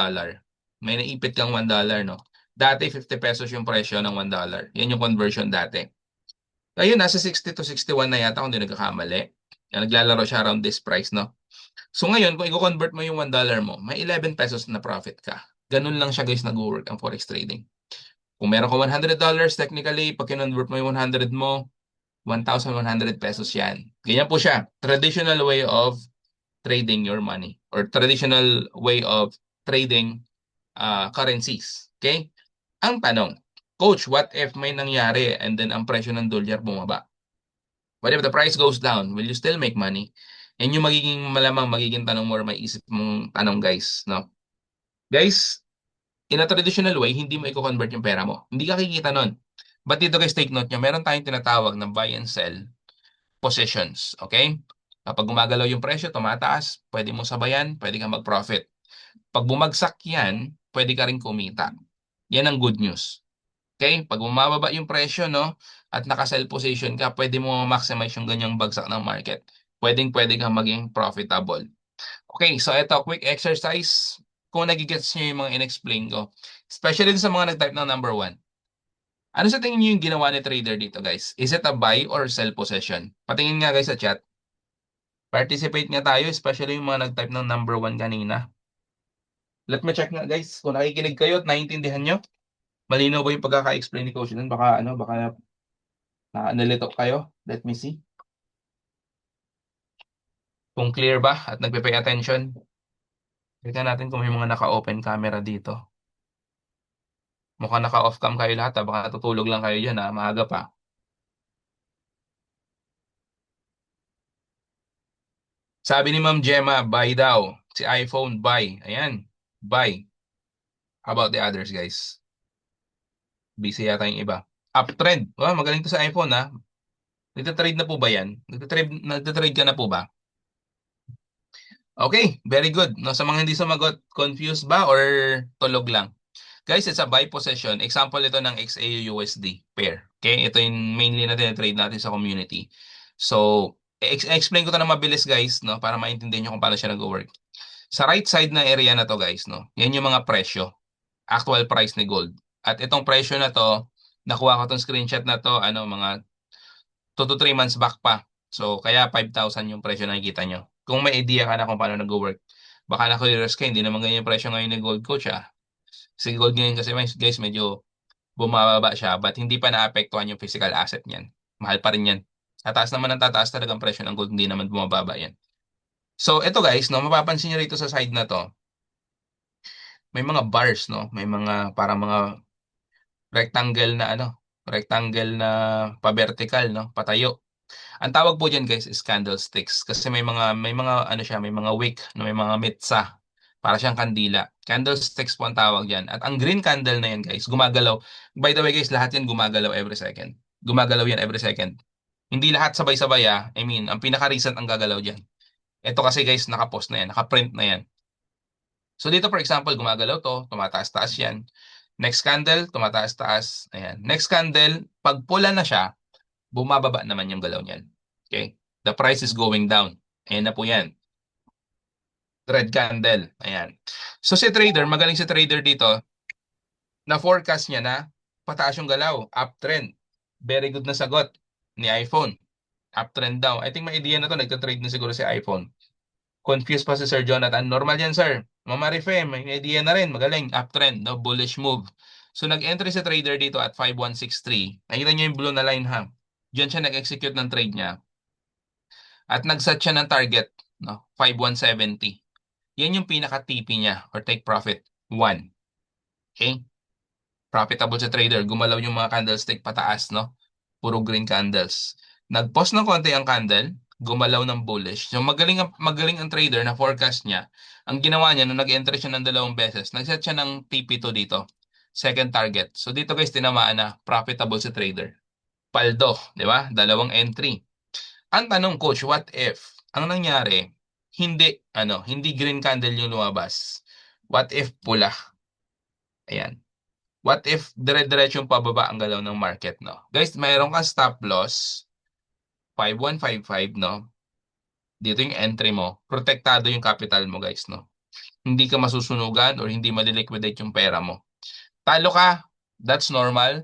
May naipit kang $1, no? Dati 50 pesos yung presyo ng $1. Yan yung conversion dati. Ngayon, nasa 60 to 61 na yata kung hindi nagkakamali. Naglalaro siya around this price, no? So ngayon, kung i-convert mo yung $1 mo, may 11 pesos na profit ka. Ganun lang siya guys nag-work ang forex trading. Kung meron ka $100, technically, pag kinonvert mo yung 100 mo, 1,100 pesos yan. Ganyan po siya. Traditional way of trading your money or traditional way of trading currencies. Okay? Ang tanong, Coach, what if may nangyari and then ang presyo ng dolyar bumaba? What if the price goes down? Will you still make money? Yan yung magiging tanong mo or may isip mong tanong guys. No? Guys, in a traditional way, hindi mo i-convert yung pera mo. Hindi ka kikita nun. But dito guys, take note nyo, meron tayong tinatawag na buy and sell positions. Okay? Kapag gumagalaw yung presyo, tumataas, pwede mo sabayan, pwede kang mag-profit. Pag bumagsak yan, pwede ka rin kumita. Yan ang good news. Okay? Pag bumababa yung presyo, no, at naka-sell position ka, pwede mo maximize yung ganyang bagsak ng market. Pwede kang maging profitable. Okay, so ito, quick exercise. Kung nagigets nyo yung mga in-explain ko, especially sa mga nag-type ng number 1. Ano sa tingin nyo yung ginawa ni trader dito, guys? Is it a buy or sell position? Patingin nga guys sa chat. Participate nga tayo, especially yung mga nag-type ng number 1 kanina. Let me check nga guys, kung nakikinig kayo at naiintindihan nyo. Malinaw ba yung pagkaka-explain ni Coach? Baka nalito kayo. Let me see. Kung clear ba at nagpe-pay attention. Tignan natin kung may mga naka-open camera dito. Mukhang naka-off cam kayo lahat ha. Baka natutulog lang kayo dyan ha. Maaga pa. Sabi ni Ma'am Gemma, buy daw. Si iPhone, buy. Ayan. Buy. How about the others guys? Busy yata yung iba. Uptrend. Oh, magaling to sa iPhone ha. Nagtatrade na po ba yan? Nagtatrade ka na po ba? Okay, very good. No, sa mga hindi sumagot, confused ba or tulog lang? Guys, it's a buy position. Example ito ng XAU-USD pair. Okay? Ito yung mainly na trade natin sa community. So, explain ko to na mabilis guys, no, para maintindihan nyo kung paano siya nag-work. Sa right side na area na to guys, no, yan yung mga presyo. Actual price ni gold. At itong presyo na to, nakuha ko tong screenshot na to, mga 2 to 3 months back pa. So, kaya 5,000 yung presyo na nakikita nyo. Kung may idea ka na kung paano nag-work, baka na-curious ka, hindi naman ganyan yung presyo ngayon ni gold coach, ah. Kasi gold ngayon kasi guys, medyo bumababa siya, but hindi pa naapektuhan yung physical asset niyan. Mahal pa rin yan. Tataas naman ang tataas talagang presyo ng gold, hindi naman bumababa yan. So, ito guys, no, mapapansin nyo rito sa side na to, may mga bars, no, may mga parang mga rectangle na rectangle na pa-vertical, no, patayo. Ang tawag po diyan guys is candlesticks kasi may mga siya, may mga wick, no, may mga mitsa. Para siyang kandila. Candlesticks po ang tawag diyan. At ang green candle na yan guys, gumagalaw. By the way guys, lahat yan gumagalaw every second. Gumagalaw yan every second. Hindi lahat sabay-sabay ah. I mean, ang pinaka-recent ang gagalaw diyan. Ito kasi guys, naka-post na yan, naka-print na yan. So dito for example, gumagalaw to, tumataas-taas yan. Next candle, tumataas-taas. Ayan. Next candle, pag pula na siya, bumababa naman yung galaw niyan. Okay? The price is going down. Ayan na po yan. Red candle. Ayan. So si trader, magaling si trader dito, na forecast niya na pataas yung galaw, uptrend. Very good na sagot ni iPhone. Uptrend daw. I think may idea na to, nagtatrade na siguro si iPhone. Confused pa si Sir Jonathan. Normal yan, sir. Mama Rife, may idea na rin. Magaling. Uptrend, no? Bullish move. So nag-entry si trader dito at 5163. Nakita niyo yung blue na line ha. Diyan siya nag-execute ng trade niya. At nag-set siya ng target, no? 5170. Yan yung pinaka-TP niya or take profit 1. Okay? Profitable sa trader. Gumalaw yung mga candlestick pataas, no? Puro green candles. Nag-pause ng konti ang candle, gumalaw ng bullish. So magaling ang trader na forecast niya. Ang ginawa niya nung nag-enter siya ng 2 beses, nag-set siya ng TP2 dito. Second target. So dito guys, tinamaan na profitable si trader. Paldo, di ba? 2 entry. Ang tanong coach, what if ang nangyari hindi green candle yung lumabas? What if pula? Ayan. What if dire-diretsong pababa ang galaw ng market, no? Guys, mayroon kang stop loss 5155, no? Dito yung entry mo. Protektado yung capital mo, guys, no? Hindi ka masusunugan or hindi maliliquidate yung pera mo. Talo ka, that's normal.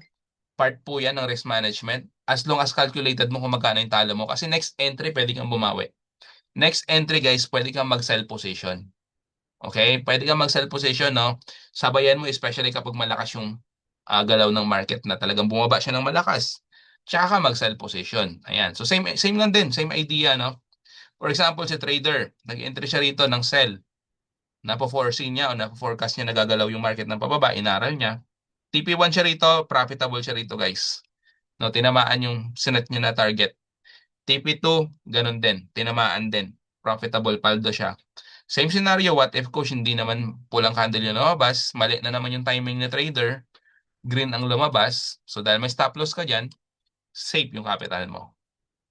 Part po yan ng risk management. As long as calculated mo kung magkano yung talo mo. Kasi next entry, pwede kang bumawi. Next entry, guys, pwede kang mag-sell position. Okay? Pwede kang mag-sell position, no? Sabayan mo, especially kapag malakas yung galaw ng market na talagang bumaba siya ng malakas. Tsaka ka mag-sell position. Ayan. So, same lang din. Same idea, no? For example, si trader, nag-entry siya rito ng sell. Napo-foresee niya o napo-forecast niya nagagalaw yung market ng pababa. Inaral niya. TP1 siya rito, profitable siya rito, guys. No, tinamaan yung sinet niya na target. TP2, ganun din. Tinamaan din. Profitable, paldo siya. Same scenario, what if coach hindi naman pulang candle yung lumabas, mali na naman yung timing ni trader, green ang lumabas, so dahil may stop loss ka dyan, safe yung capital mo.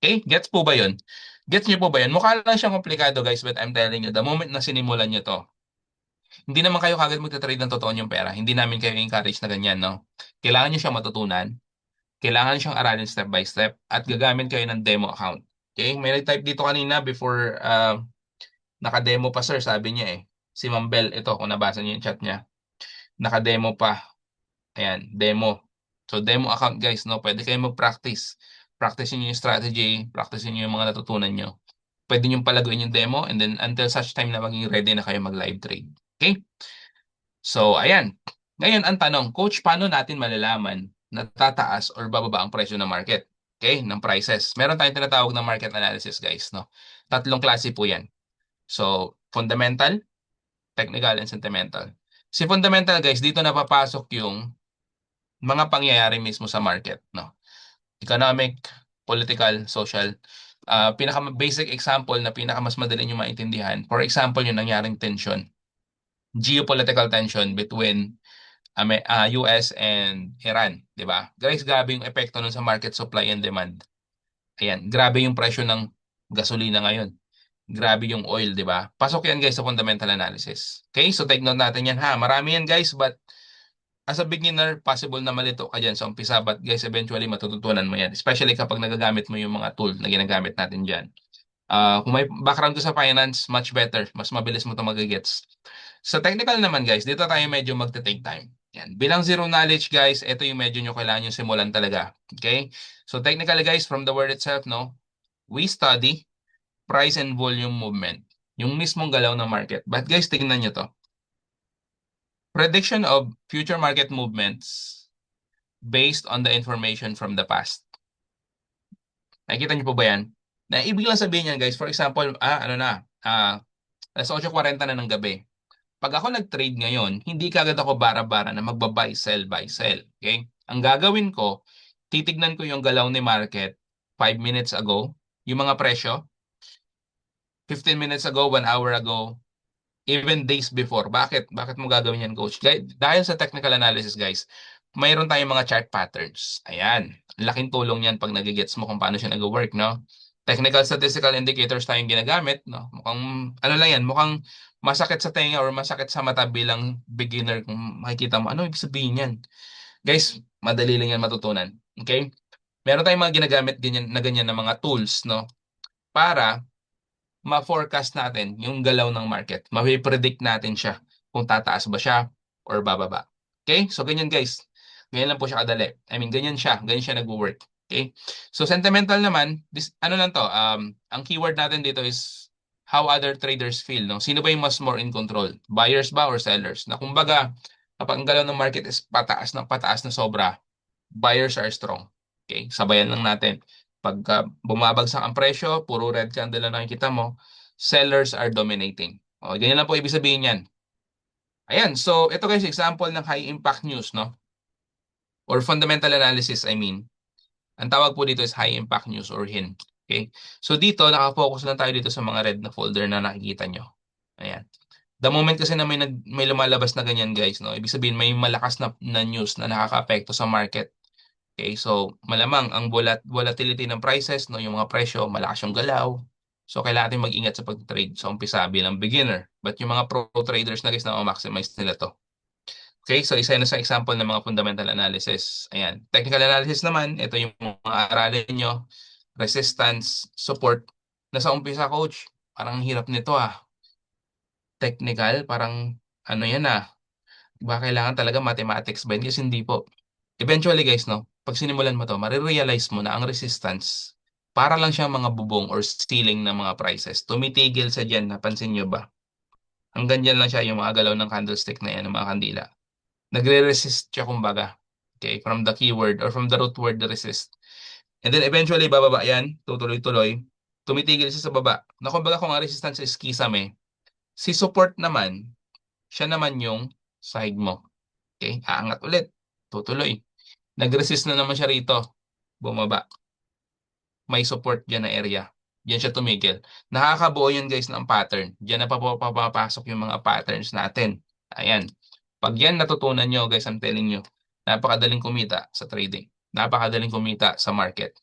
Okay? Gets po ba yun? Gets niyo po ba yun? Mukha lang siyang komplikado guys, but I'm telling you, the moment na sinimulan niyo to, hindi naman kayo kagad magta-trade ng totoo yung pera. Hindi namin kayo encourage na ganyan, no? Kailangan niyo siyang matutunan, kailangan siyang aralin step by step, at gagamit kayo ng demo account. Okay? May nag-type dito kanina before naka-demo pa sir, sabi niya eh. Si Ma'am Bell, ito kung nabasa niyo yung chat niya. Naka-demo pa. Ayan, demo. So demo account guys, no? Pwede kayo mag-practice. Practice niyo yung strategy, practice niyo yung mga natutunan niyo. Pwede niyo palaguin yung demo and then until such time na maging ready na kayo mag-live trade. Okay? So, ayan. Ngayon, ang tanong, coach, paano natin malalaman na tataas or bababa ang presyo ng market? Okay, ng prices. Meron tayong tinatawag na market analysis, guys, no? Tatlong klase po yan. So, fundamental, technical, and sentimental. Si fundamental, guys, dito napapasok yung mga pangyayari mismo sa market, no? Economic, political, social. Pinaka-basic example na pinaka-mas madali nyo maintindihan. For example, yung nangyaring tension. Geopolitical tension between US and Iran, di ba? Guys, grabe yung epekto nun sa market supply and demand. Ayan, grabe yung presyo ng gasolina ngayon. Grabe yung oil, di ba? Pasok yan guys sa fundamental analysis. Okay, so take note natin yan ha. Marami yan guys, but as a beginner, possible na malito ka dyan sa umpisa, but guys, eventually matututunan mo yan. Especially kapag nagagamit mo yung mga tool na ginagamit natin dyan. Kung may background ka sa finance, much better. Mas mabilis mo ito magigets. Sa technical naman guys, dito tayo medyo magte-take time. Yan. Bilang zero knowledge guys, ito yung medyo nyo kailangan yung simulan talaga. Okay? So technically guys, from the word itself, no, we study price and volume movement. Yung mismong galaw ng market. But guys, tingnan nyo to. Prediction of future market movements based on the information from the past. Nakikita niyo po ba yan? Na ibig lang sabihin yan guys, for example, ano na, alas 8:40 na ng gabi. Pag ako nag-trade ngayon, hindi kagad ako bara-bara na magba-buy, sell, buy, sell. Okay? Ang gagawin ko, titignan ko yung galaw ni market 5 minutes ago, yung mga presyo, 15 minutes ago, 1 hour ago, even days before. Bakit? Bakit mo gagawin yan, coach? Dahil sa technical analysis, guys, mayroon tayong mga chart patterns. Ayan. Laking tulong yan pag nagigets mo kung paano siya nag-work, no? Technical statistical indicators tayong ginagamit, no? Mukhang, ano lang yan, mukhang masakit sa tenga or masakit sa mata bilang beginner kung makikita mo, ano ibig sabihin yan? Guys, madali lang yan matutunan. Okay? Meron tayong mga ginagamit ganyan, na ganyan na mga tools, no? Para ma-forecast natin yung galaw ng market. Ma-predict natin siya kung tataas ba siya or bababa. Okay? So, ganyan guys. Ganyan lang po siya kadali. I mean, ganyan siya. Ganyan siya nag-work. Okay? So, sentimental naman, ano lang to, ang keyword natin dito is how other traders feel. No? Sino ba yung mas more in control? Buyers ba or sellers? Na kumbaga, kapag ang galaw ng market is pataas na sobra, buyers are strong. Okay? Sabayan lang natin. Pagka bumabagsak ang presyo, puro red candle na nakikita mo, sellers are dominating. O, ganyan lang po ibig sabihin yan. Ayan, so ito guys, example ng high impact news, no? Or fundamental analysis, I mean. Ang tawag po dito is high impact news or HIN. Okay? So dito, nakafocus lang tayo dito sa mga red na folder na nakikita nyo. Ayan. The moment kasi na may lumalabas na ganyan guys, no? Ibig sabihin may malakas na news na nakaka-apekto sa market. Okay, so malamang ang volatility ng prices, no, yung mga presyo, malakas yung galaw. So kailangan natin mag-ingat sa pag-trade sa umpisa bilang beginner. But yung mga pro traders na guys na maximize nila to. Okay, so isa na sa example ng mga fundamental analysis. Ayan. Technical analysis naman, ito yung mga aralin nyo. Resistance, support. Nasa umpisa, coach, parang hirap nito ah. Technical, parang ano yan ah. Ba kailangan talaga mathematics ba? Kasi hindi po. Eventually guys, no, pag sinimulan mo to, marirealize mo na ang resistance, para lang siyang mga bubong or ceiling ng mga prices. Tumitigil sa dyan, napansin nyo ba? Hanggang dyan lang siya yung mga galaw ng candlestick na yan, ng mga kandila. Nagre-resist siya kumbaga. Okay, from the keyword or from the root word resist. And then eventually, bababa yan, tutuloy-tuloy. Tumitigil siya sa baba. Na kumbaga kung ang resistance is kisame, si support naman, siya naman yung sahig mo. Okay, aangat ulit. Tutuloy. Nag-resist na naman siya rito. Bumaba. May support dyan na area. Diyan siya tumigil. Nakakabuo yun guys ng pattern. Diyan na papapasok yung mga patterns natin. Ayan. Pag yan natutunan nyo guys, I'm telling you, napakadaling kumita sa trading. Napakadaling kumita sa market.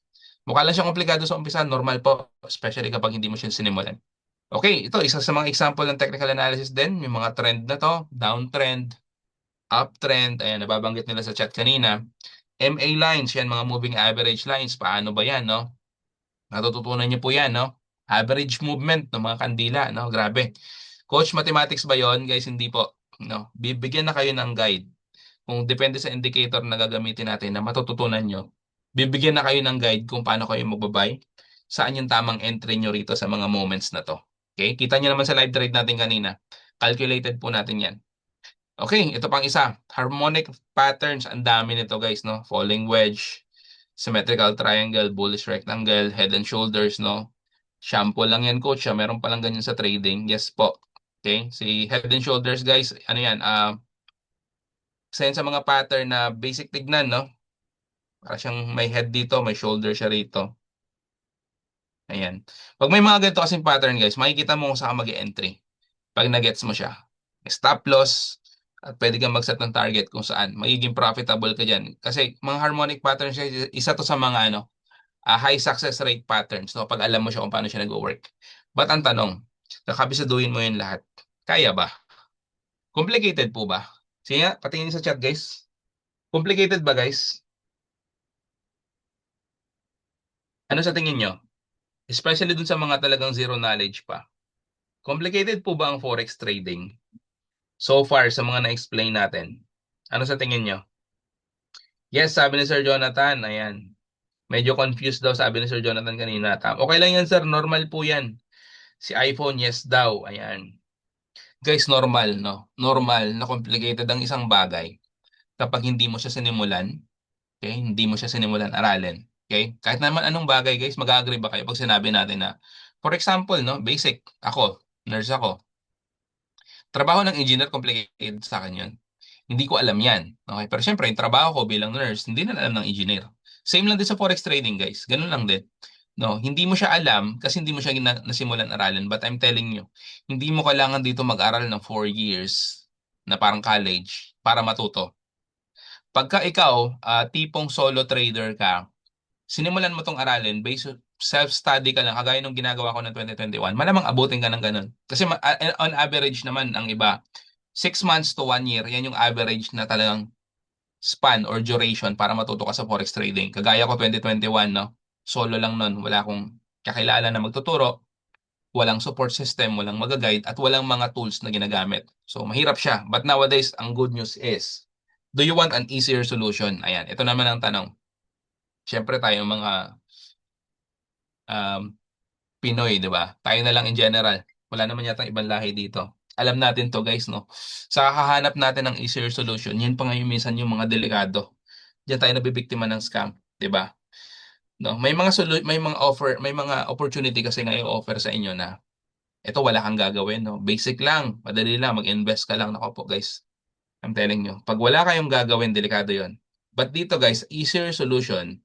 Mukha lang siya komplikado sa umpisa. Normal po. Especially kapag hindi mo siya sinimulan. Okay, ito isa sa mga example ng technical analysis din. Yung mga trend na to. Downtrend, uptrend. Ayan, nababanggit nila sa chat kanina. MA lines, yan mga moving average lines. Paano ba yan, no? Natututunan niyo po yan, no? Average movement ng mga kandila, no? Grabe. Coach, mathematics ba yon? Guys, hindi po. No? Bibigyan na kayo ng guide. Kung depende sa indicator na gagamitin natin na matututunan nyo, bibigyan na kayo ng guide kung paano kayo magbabay, saan yung tamang entry nyo rito sa mga moments na to. Okay? Kita nyo naman sa live trade natin kanina. Calculated po natin yan. Okay, ito pang isa. Harmonic patterns. Ang dami nito guys, no? Falling wedge, symmetrical triangle, bullish rectangle, head and shoulders, no? Shampoo lang yan, coach. Meron palang ganyan sa trading. Yes po. Okay, si head and shoulders guys, ano yan? Isa yan sa mga pattern na basic tignan, no? Para siyang may head dito, may shoulder siya rito. Ayan. Pag may mga ganito kasing pattern guys, makikita mo kung saan ka mag-entry. Pag na-gets mo siya. Stop loss, at pwede kang mag-set ng target kung saan. Magiging profitable ka dyan. Kasi mga harmonic patterns, isa to sa mga high success rate patterns. No? Pag alam mo siya kung paano siya nag-work. But ang tanong, kakabisaduhin mo yun lahat. Kaya ba? Complicated po ba? Sige nga, patingin sa chat guys. Complicated ba guys? Ano sa tingin nyo? Especially dun sa mga talagang zero knowledge pa. Complicated po ba ang forex trading? So far sa mga na-explain natin. Ano sa tingin nyo? Yes, sabi ni Sir Jonathan, ayan. Medyo confused daw sabi ni Sir Jonathan kanina. Okay lang yan sir, normal po yan. Si iPhone, yes daw, ayan. Guys, normal, no? Normal na complicated ang isang bagay kapag hindi mo siya sinimulan, okay? Hindi mo siya sinimulan aralin, okay? Kahit naman anong bagay, guys, mag-agree ba kayo pag sinabi natin na, for example, no, basic, ako, nurse ako, trabaho ng engineer, complicated sa akin yun. Hindi ko alam yan, okay? Pero syempre, yung trabaho ko bilang nurse, hindi na alam ng engineer. Same lang din sa forex trading, guys. Ganun lang din. No, hindi mo siya alam kasi hindi mo siya nasimulan aralin. But I'm telling you, hindi mo kailangan dito mag-aral ng 4 years na parang college para matuto. Pagka ikaw, tipong solo trader ka, sinimulan mo tong aralin based self-study ka lang, kagaya nung ginagawa ko ng 2021, malamang abutin ka ng ganun. Kasi on average naman, ang iba, 6 months to 1 year, yan yung average na talagang span or duration para matuto ka sa forex trading. Kagaya ko 2021, no? Solo lang nun, wala akong kakilala na magtuturo, walang support system, walang mag-guide, at walang mga tools na ginagamit. So, mahirap siya. But nowadays, ang good news is, do you want an easier solution? Ayan, ito naman ang tanong. Siyempre tayo mga um, Pinoy, di ba? Tayo na lang in general. Wala naman yata ibang lahi dito. Alam natin to guys, no? Sa kahanap natin ng easier solution, yan pa ngayon minsan yung mga delikado. Diyan tayo nabibiktima ng scam, 'di ba? No, may mga offer, may mga opportunity kasi ngayon offer sa inyo na ito wala kang gagawin, no. Basic lang, madali lang, mag-invest ka lang. Nako po, guys. I'm telling you, pag wala kayong gagawin, delikado 'yon. But dito, guys, easier solution.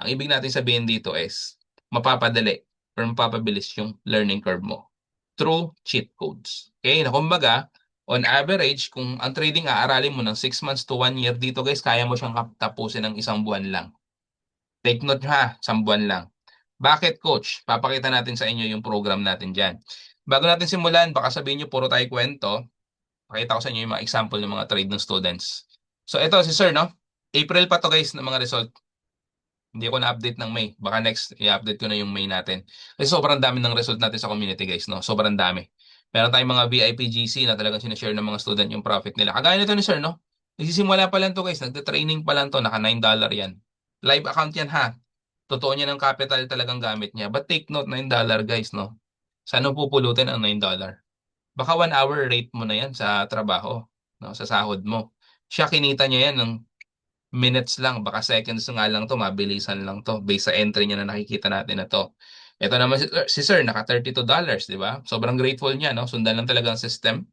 Ang ibig natin sabihin dito is mapapadali or mapapabilis yung learning curve mo through cheat codes. Okay? Na kumbaga, on average, kung ang trading aaralin mo ng 6 months to 1 year dito, guys, kaya mo siyang tapusin ng 1 buwan lang. Take note ha, 1 buwan lang. Bakit coach? Papakita natin sa inyo yung program natin dyan. Bago natin simulan, baka sabihin nyo puro tayo kwento. Pakita ko sa inyo yung mga example ng mga trade ng students. So ito si sir, no? April pa to guys ng mga result. Hindi ko na-update ng May. Baka next, i-update ko na yung May natin. Kasi sobrang dami ng result natin sa community guys, no? Sobrang dami. Meron tayong mga VIP GC na talagang sinashare ng mga student yung profit nila. Kagaya nito ni sir, no? Nagsisimula pa lang to guys. Nagte-training pa lang to. Naka $9 yan. Live account yan ha. Totoo niya ng capital talagang gamit niya. But take note, $9 guys, no? Saan mo pupulutin ang $9? Baka 1 hour rate mo na yan sa trabaho, no? Sa sahod mo. Siya kinita niya yan ng minutes lang, baka seconds nga lang to, mabilisan lang to based sa entry niya na nakikita natin na to. Ito naman si Sir, naka $32, di ba? Sobrang grateful niya, no? Sundan lang talaga ang system.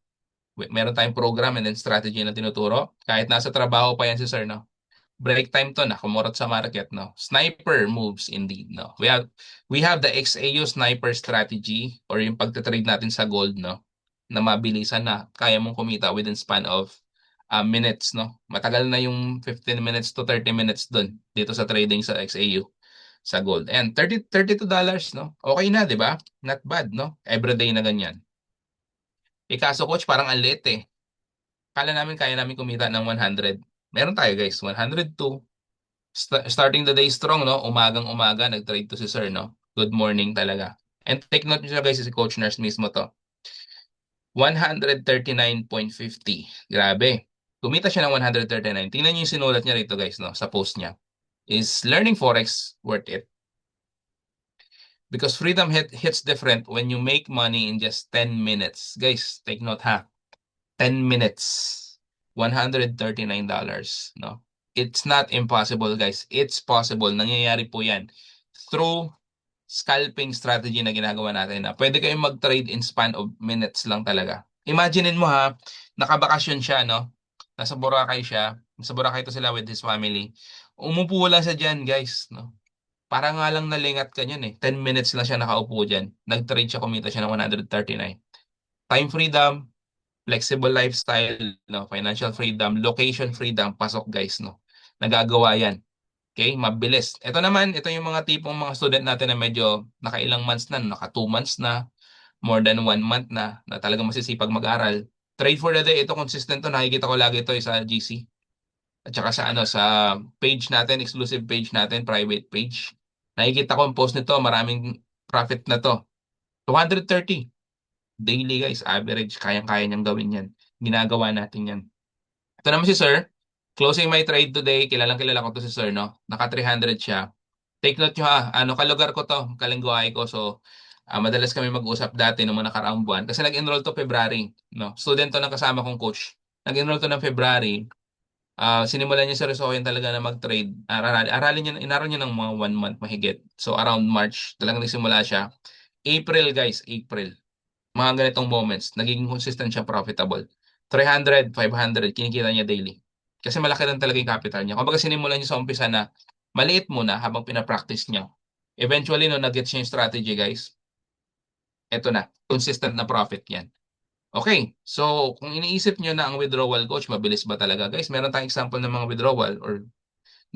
Meron tayong program and then strategy na tinuturo. Kahit nasa trabaho pa yan si Sir, no? Break time to, nakumurot sa market, no? Sniper moves indeed, no? We have the XAU sniper strategy or yung pagte-trade natin sa gold, no? Na mabilisan na kaya mong kumita within span of minutes, no? Matagal na yung 15 minutes to 30 minutes doon dito sa trading sa XAU sa gold. And $32, no? Okay na, di ba? Not bad, no? Everyday na ganyan. Kaso coach, parang ang liit eh. Kala namin kaya namin kumita ng 100. Meron tayo guys, 102. Starting the day strong, no? Umagang-umaga, nag-trade to si sir, no? Good morning talaga. And take note nyo siya guys, si Coach Nurse mismo to. 139.50. Grabe. Kumita siya ng 139. Tingnan niyo yung sinulat niya rito guys, no? Sa post niya. Is learning Forex worth it? Because freedom hits different when you make money in just 10 minutes. Guys, take note ha. 10 minutes. $139, no? It's not impossible, guys. It's possible. Nangyayari po yan through scalping strategy na ginagawa natin na pwede kayong mag-trade in span of minutes lang talaga. Imaginein mo ha, nakabakasyon siya, no? Nasa Boracay to sila with his family. Umupo lang siya dyan, guys, no? Para nga lang nalingat ka niyan eh. 10 minutes lang siya nakaupo dyan. Nag-trade siya, kumita siya ng 139. Time freedom, flexible lifestyle, no, financial freedom, location freedom, pasok guys, no. Nagagawa 'yan. Okay, mabilis. Ito naman, ito yung mga tipong mga student natin na medyo nakailang months na, naka 2 months na, more than 1 month na talagang masisipag mag-aral. Trade for the day, ito consistent to, nakikita ko lagi ito sa GC. at saka sa ano sa page natin, exclusive page natin, private page. Nakikita ko ang post nito, maraming profit na to. 230 daily guys, average, kayang-kaya niyang gawin yan. Ginagawa natin yan. Ito naman si Sir, closing my trade today, kilalang kilala ko to si Sir, no? Naka 300 siya. Take note nyo ha, ano, kalugar ko to, kalengguhay ko, so madalas kami mag-usap dati noong mga nakaraang buwan kasi nag-enroll to February, no? Student to ng kasama kong coach. Nag-enroll to ng February. Sinimulan niya seryosohin talaga na mag-trade. Inaral niya ng mga 1 month mahigit. So around March, talagang nagsimula siya. April guys, April. Mga ganitong moments, nagiging consistent siya, profitable. 300, 500, kinikita niya daily. Kasi malaki rin talaga yung capital niya. Kumbaga sinimulan niya sa umpisa na maliit muna habang pinapractice niya. Eventually, no, nag-gets niya yung strategy guys, eto na, consistent na profit yan. Okay, so kung iniisip nyo na ang withdrawal coach, mabilis ba talaga? Guys, meron tayong example ng mga withdrawal or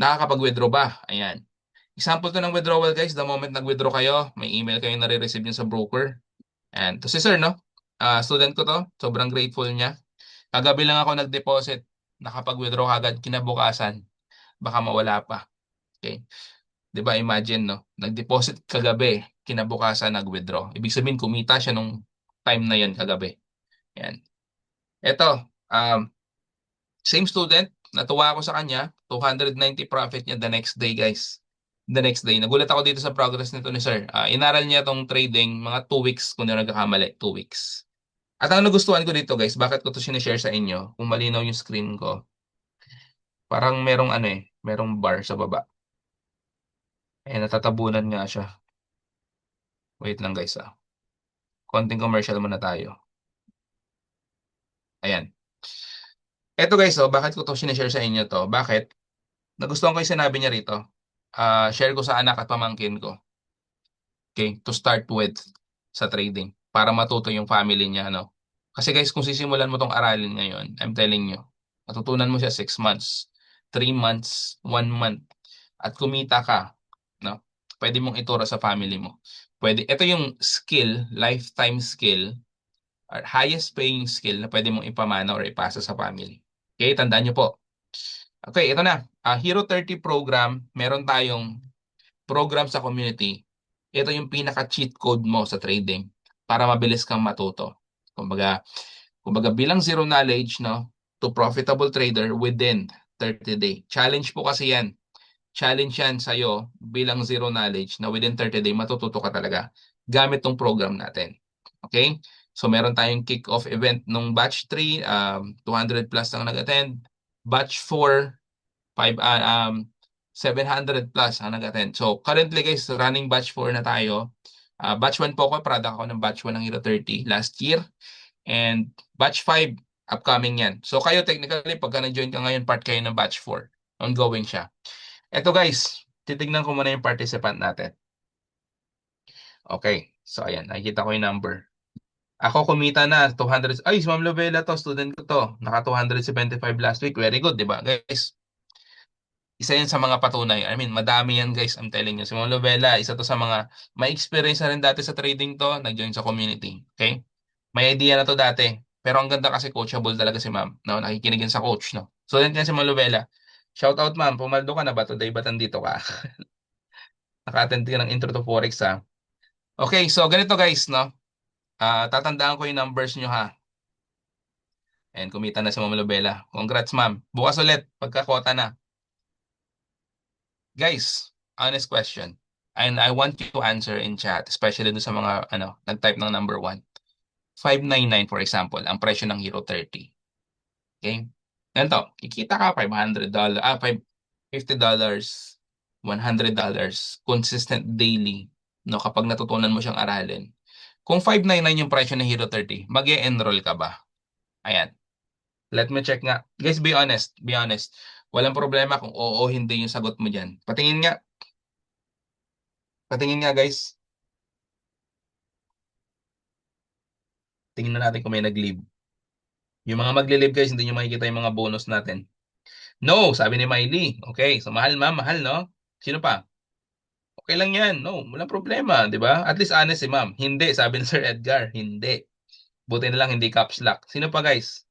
nakakapag-withdraw ba? Ayan. Example to ng withdrawal guys, the moment nag-withdraw kayo, may email kayo nare-receive nyo sa broker. And to si sir, no? Student ko to, sobrang grateful niya. Kagabi lang ako nag-deposit, nakapag-withdraw agad kinabukasan, baka mawala pa. Okay? 'Di ba imagine no? Nag-deposit kagabi, kinabukasan nag-withdraw. Ibig sabihin kumita siya nung time na 'yon kagabi. Yan. Ito, same student, natuwa ako sa kanya, 290 profit niya the next day, guys. The next day. Nagulat ako dito sa progress nito ni sir. Inaral niya tong trading mga 2 weeks kung hindi nagkakamali, 2 weeks. At ang nagustuhan ko dito, guys, bakit ko to sinishare sa inyo, kung malinaw yung screen ko, parang merong ano merong bar sa baba. Natatabunan nga siya. Wait lang, guys, Konting commercial muna tayo. Ayan. Eto guys, bakit ko to sinishare sa inyo to? Bakit? Nagustuhan ko yung sinabi niya rito. Share ko sa anak at pamangkin ko. Okay, to start with sa trading para matuto yung family niya, no? Kasi guys, kung sisimulan mo tong aralin ngayon, I'm telling you, matutunan mo siya 6 months, 3 months, 1 month, at kumita ka, no? Pwede mong ituro sa family mo. Pwede, ito yung skill, lifetime skill, or highest paying skill na pwede mong ipamana or ipasa sa family. Okay, tandaan niyo po. Okay, ito na. Hero 30 program, meron tayong program sa community. Ito yung pinaka-cheat code mo sa trading para mabilis kang matuto. Kumbaga, kumbaga bilang zero knowledge, no, to profitable trader within 30 day. Challenge po kasi yan. Challenge yan sa'yo bilang zero knowledge na within 30 day matututo ka talaga gamit tong program natin. Okay? So meron tayong kick-off event nung batch 3, 200 plus ang nag-attend. Batch 4, 700 plus ang nag-attend. So currently guys, running batch 4 na tayo. Batch 1 po ako, product ako ng batch 1 ng Hero 30 last year. And batch 5, upcoming yan. So kayo technically, pagka na-join ka ngayon, part kayo ng batch 4. Ongoing siya. Eto guys, titignan ko muna yung participant natin. Okay, so ayan, nakikita ko yung number. Ako kumita na 200. Ay, si Ma'am Lovella to, student ko to. Naka 275 last week. Very good, di ba guys? Isa yan sa mga patunay. I mean, madami yan guys, I'm telling you. Si Ma'am Lovella, isa to sa mga may experience na rin dati sa trading to, nag-join sa community. Okay? May idea na to dati. Pero ang ganda kasi coachable talaga si Ma'am. No? Nakikinigin sa coach. No? Student yan si Ma'am Lovella. Shout out Ma'am, pumaldo ka na ba today? Ba't andito ka? Naka-attend ka ng intro to Forex ha. Okay, so ganito guys, no? Tatandaan ko yung numbers nyo ha. And kumita na si Ma'am Lobela. Congrats ma'am. Bukas ulit, pagkakota na. Guys, honest question. And I want you to answer in chat, especially dun sa mga nag-type ng number 1. 599 for example, ang presyo ng Hero 30. Okay? Ganito, kikita ka $500, $50, $100, consistent daily, no, kapag natutunan mo siyang aralin. Kung 599 yung presyo ng Hero 30, mag-e-enroll ka ba? Ayan. Let me check nga. Guys, be honest. Be honest. Walang problema kung oo o hindi yung sagot mo dyan. Patingin nga. Patingin nga, guys. Tingnan na natin kung may nag-leave. Yung mga magle-leave, guys, hindi nyo makikita yung mga bonus natin. No, sabi ni Miley. Okay, so mahal ma'am, mahal no? Sino pa? Okay lang yan. No, walang problema, di ba? At least honest si ma'am. Hindi, sabi ni Sir Edgar. Hindi. Buti na lang hindi caps lock. Sino pa, guys?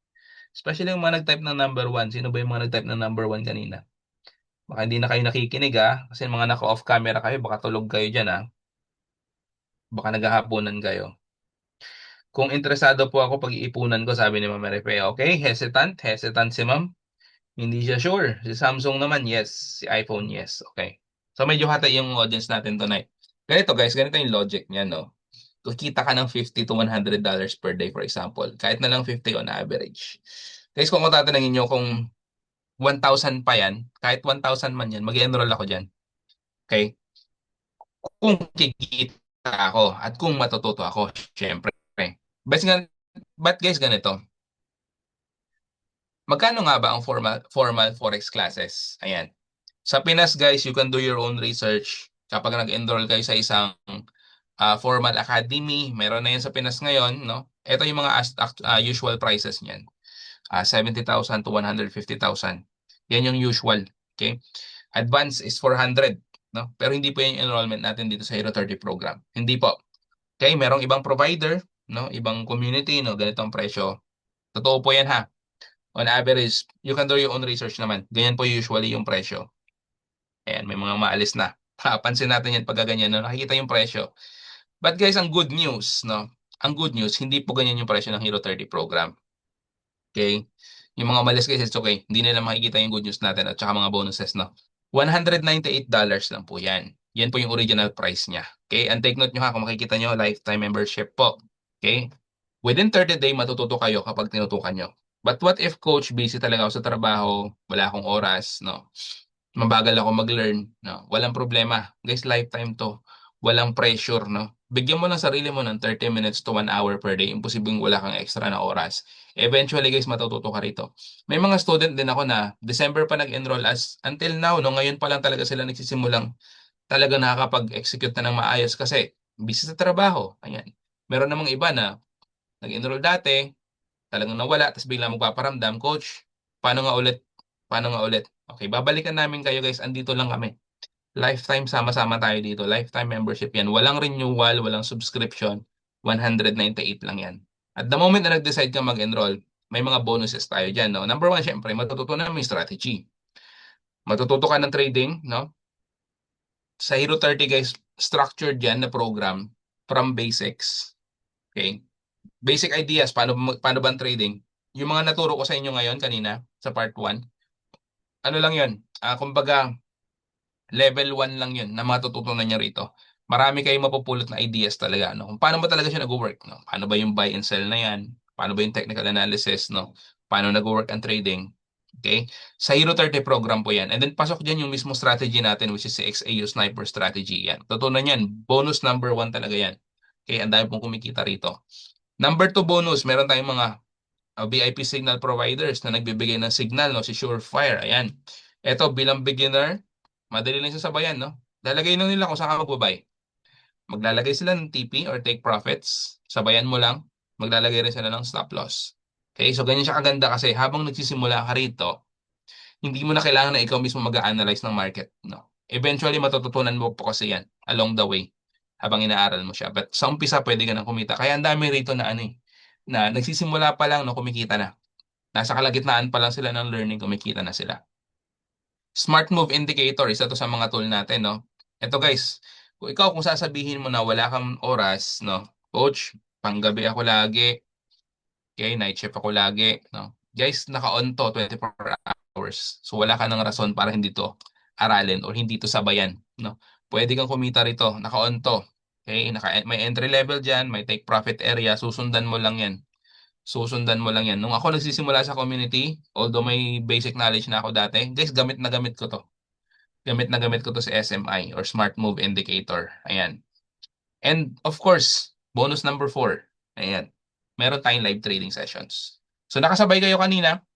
Especially yung mga nag-type ng number 1. Sino ba yung mga nag-type ng number 1 kanina? Baka hindi na kayo nakikinig kasi mga naka-off camera kayo, baka tulog kayo dyan baka naghahaponan kayo. Kung interesado po ako pag-iipunan ko, sabi ni Ma'am Marife, okay, hesitant si Ma'am. Hindi siya sure. Si Samsung naman, yes. Si iPhone, yes. Okay. So medyo hati yung audience natin tonight. Ganito guys, ganito yung logic niya, no? Kikita ka ng $50 to $100 per day, for example. Kahit na lang 50 on average. Guys, kung ako tatanungin nyo kung 1,000 pa yan, kahit 1,000 man yan, mag-enroll ako dyan. Okay? Kung kikita ako at kung matututo ako, syempre. But, but guys, ganito. Magkano nga ba ang formal forex classes? Ayan. Sa Pinas, guys, you can do your own research. Kapag nag-enroll kayo sa isang formal academy, meron na yan sa Pinas ngayon, no? Ito yung mga usual prices niyan. 70,000 to 150,000. Yan yung usual. Okay? Advance is 400, no? Pero hindi po yan yung enrollment natin dito sa Hero 30 program. Hindi po. Okay, merong ibang provider, no? Ibang community, no? Ganitong presyo. Totoo po yan On average, you can do your own research naman. Ganyan po usually yung presyo. Ayan, may mga maalis na. Pansin natin yan pag ganyan, no? Nakikita yung presyo. But guys, ang good news, no? Ang good news, hindi po ganyan yung presyo ng Hero 30 program. Okay? Yung mga umalis guys, it's okay. Hindi nila makikita yung good news natin at saka mga bonuses, no? $198 lang po yan. Yan po yung original price niya. Okay? And take note nyo kung makikita nyo, lifetime membership po. Okay? Within 30 day, matututo kayo kapag tinutukan nyo. But what if coach, busy talaga ako sa trabaho, wala akong oras, no? Mabagal ako mag-learn, no? Walang problema. Guys, lifetime to. Walang pressure, no? Bigyan mo ng sarili mo ng 30 minutes to 1 hour per day. Imposibleng wala kang extra na oras. Eventually, guys, matututo ka rito. May mga student din ako na December pa nag-enroll as until now, no? Ngayon pa lang talaga sila nagsisimulang talaga nakakapag-execute na ng maayos kasi busy sa trabaho. Ayan. Meron namang iba na nag-enroll dati, talagang nawala, tapos bigla magpaparamdam, coach, paano nga ulit? Paano nga ulit? Okay, babalikan namin kayo guys, andito lang kami. Lifetime, sama-sama tayo dito. Lifetime membership yan. Walang renewal, walang subscription. 198 lang yan. At the moment na nag-decide ka mag-enroll, may mga bonuses tayo dyan. No? Number one, syempre, matututunan mo yung strategy. Matututo ka ng trading, no? Sa Hero 30 guys, structured yan na program from basics. Okay? Basic ideas, paano ba ang trading? Yung mga naturo ko sa inyo ngayon kanina sa part 1, ano lang yun? Kumbaga, level 1 lang yun na matututunan niya rito. Marami kayong mapupulot na ideas talaga, no? Kung paano ba talaga siya nag-work, no? Paano ba yung buy and sell na yan? Paano ba yung technical analysis, no? Paano nag-work ang trading? Okay? Sa Hero 30 program po yan. And then pasok dyan yung mismo strategy natin which is si XAU Sniper Strategy yan. Tutunan yan. Bonus number 1 talaga yan. Okay? Ang dami pong kumikita rito. Number 2 bonus, meron tayong mga VIP signal providers na nagbibigay ng signal, no? Si Surefire, ayan. Ito, bilang beginner, madali lang sasabayan, no? Lalagay lang nila kung saan ka magbabay. Maglalagay sila ng TP or take profits. Sabayan mo lang. Maglalagay rin sila ng stop loss. Okay, so ganyan siya kaganda kasi habang nagsisimula ka rito, hindi mo na kailangan na ikaw mismo mag-analyze ng market, no? Eventually, matututunan mo po kasi yan along the way habang inaaral mo siya. But sa umpisa, pwede ka nang kumita. Kaya ang dami rito na na nagsisimula pa lang, no, kumikita na. Nasa kalagitnaan pa lang sila ng learning, kumikita na sila. Smart Move Indicator, isa to sa mga tool natin, no? Ito guys, kung sasabihin mo na wala kang oras, no? Coach, panggabi ako lagi, okay, night shift ako lagi, no? Guys, naka-on to 24 hours. So wala ka ng rason para hindi to aralin or hindi to sabayan, no? Pwede kang kumita rito, naka-on to. Okay, may entry level diyan, may take profit area, susundan mo lang 'yan. Susundan mo lang 'yan. Nung ako nagsisimula sa community, although may basic knowledge na ako dati, guys, gamit na gamit ko to. Gamit na gamit ko to sa SMI or Smart Move Indicator. Ayan. And of course, bonus number 4. Ayan. Meron tayong live trading sessions. So nakasabay kayo kanina,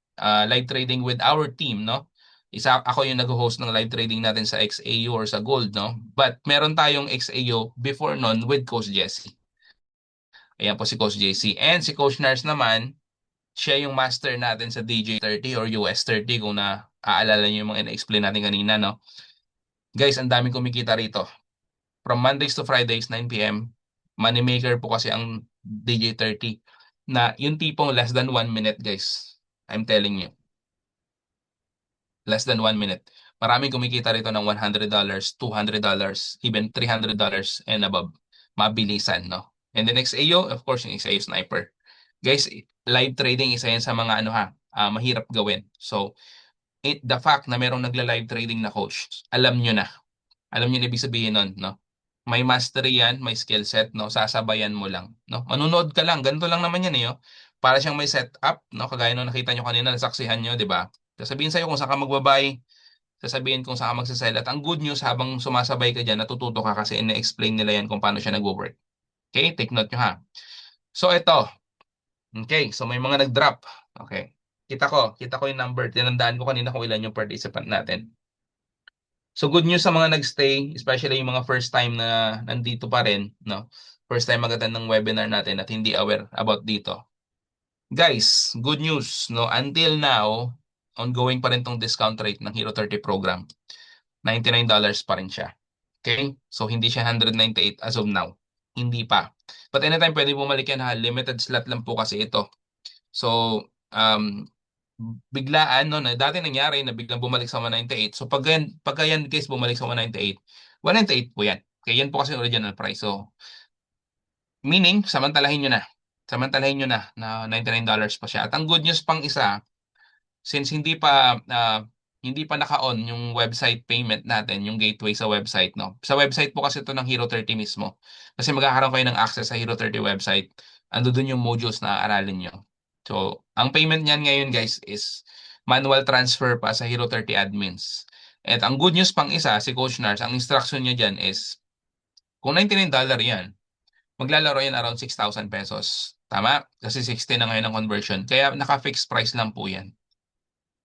live trading with our team, no? Ako yung nag-host ng live trading natin sa XAU or sa Gold, no? But meron tayong XAU before nun with Coach Jesse. Ayan po si Coach JC. And si Coach Nars naman, siya yung master natin sa DJ30 or US30 kung aalala niyo yung mga ina-explain natin kanina, no? Guys, ang daming kumikita rito. From Mondays to Fridays, 9 p.m. Moneymaker po kasi ang DJ30 na yung tipong less than 1 minute, guys. I'm telling you. Less than 1 minute. Maraming kumikita rito ng $100, $200, even $300 and above. Mabilisan, no? And the next AO, of course, yung XAO Sniper. Guys, live trading isa yan sa mga ano ha, mahirap gawin. So, the fact na merong nagla-live trading na coach, alam nyo na. Alam nyo na ibig sabihin nun, no? May mastery yan, may skill set, no? Sasabayan mo lang, no? Manunood ka lang, ganito lang naman yan, eh, oh. Para siyang may setup, no? Kagaya nung nakita nyo kanina, nasaksihan nyo, di ba? Sasabihin sa'yo kung saan ka magbabay, sasabihin kung saan ka magsasell. At ang good news, habang sumasabay ka dyan, natututo ka kasi ina-explain nila yan kung paano siya nagwo-work. Okay? Take note nyo ha. So, ito. Okay. So, may mga nag-drop. Okay. Kita ko yung number. Tinandaan ko kanina kung ilan yung participant natin. So, good news sa mga nag-stay, especially yung mga first time na nandito pa rin, no? First time mag-attend ng webinar natin at hindi aware about dito. Guys, good news, no? Until now, ongoing pa rin tong discount rate ng Hero 30 program. $99 pa rin siya. Okay? So, hindi siya 198 as of now. Hindi pa. But anytime pwede bumalik yan ha. Limited slot lang po kasi ito. So, biglaan, no, na dati nangyari na biglang bumalik sa 198. So, pagka yan guys bumalik sa 198, 198 po yan. Okay, yan po kasi original price. So, meaning, samantalahin nyo na. Samantalahin nyo na $99 pa siya. At ang good news pang isa, since hindi pa naka-on yung website payment natin, yung gateway sa website, no. Sa website po kasi ito ng Hero 30 mismo. Kasi magkakaroon kayo ng access sa Hero 30 website. Ando dun yung modules na aaralin nyo. So, ang payment niyan ngayon guys is manual transfer pa sa Hero 30 admins. At ang good news pang isa, si Coach Nars, ang instruction niya dyan is, kung $99 yan, maglalaro yan around 6,000 pesos. Tama? Kasi 60 na ngayon ang conversion. Kaya naka-fixed price lang po yan.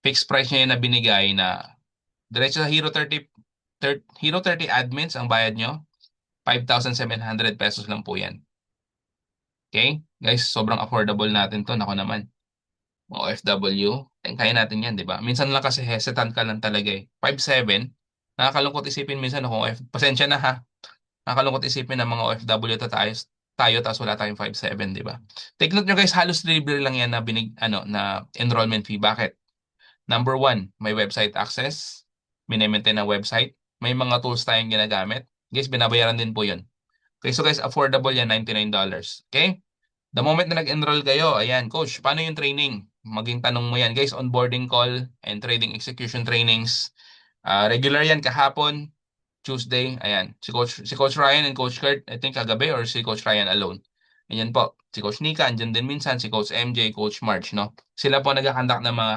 Fixed price niya yun na binigay na diretso sa Hero 30 admins ang bayad nyo, 5,700 pesos lang po yan. Okay? Guys, sobrang affordable natin to. Nako naman. Mga OFW, kaya natin yan, di ba? Minsan lang kasi hesitant ka lang talaga eh. 5,700, nakakalungkot isipin minsan kung pasensya na ha. Nakakalungkot isipin na mga OFW tayo tapos wala tayong 5,700, di ba? Take note nyo guys, halos libre lang yan na enrollment fee. Bakit? Number one, may website access, minemaintain ang website, may mga tools tayong ginagamit. Guys, binabayaran din po yun. Okay, so guys, affordable yan, $99. Okay? The moment na nag-enroll kayo, ayan, coach, paano yung training? Maging tanong mo yan, guys, onboarding call and trading execution trainings. Regular yan kahapon, Tuesday, ayan. Si Coach Ryan and Coach Kurt, I think kagabi or si Coach Ryan alone. Ayan po. Si Coach Nika, andyan din minsan, si Coach MJ, Coach March, no? Sila po nag-conduct ng mga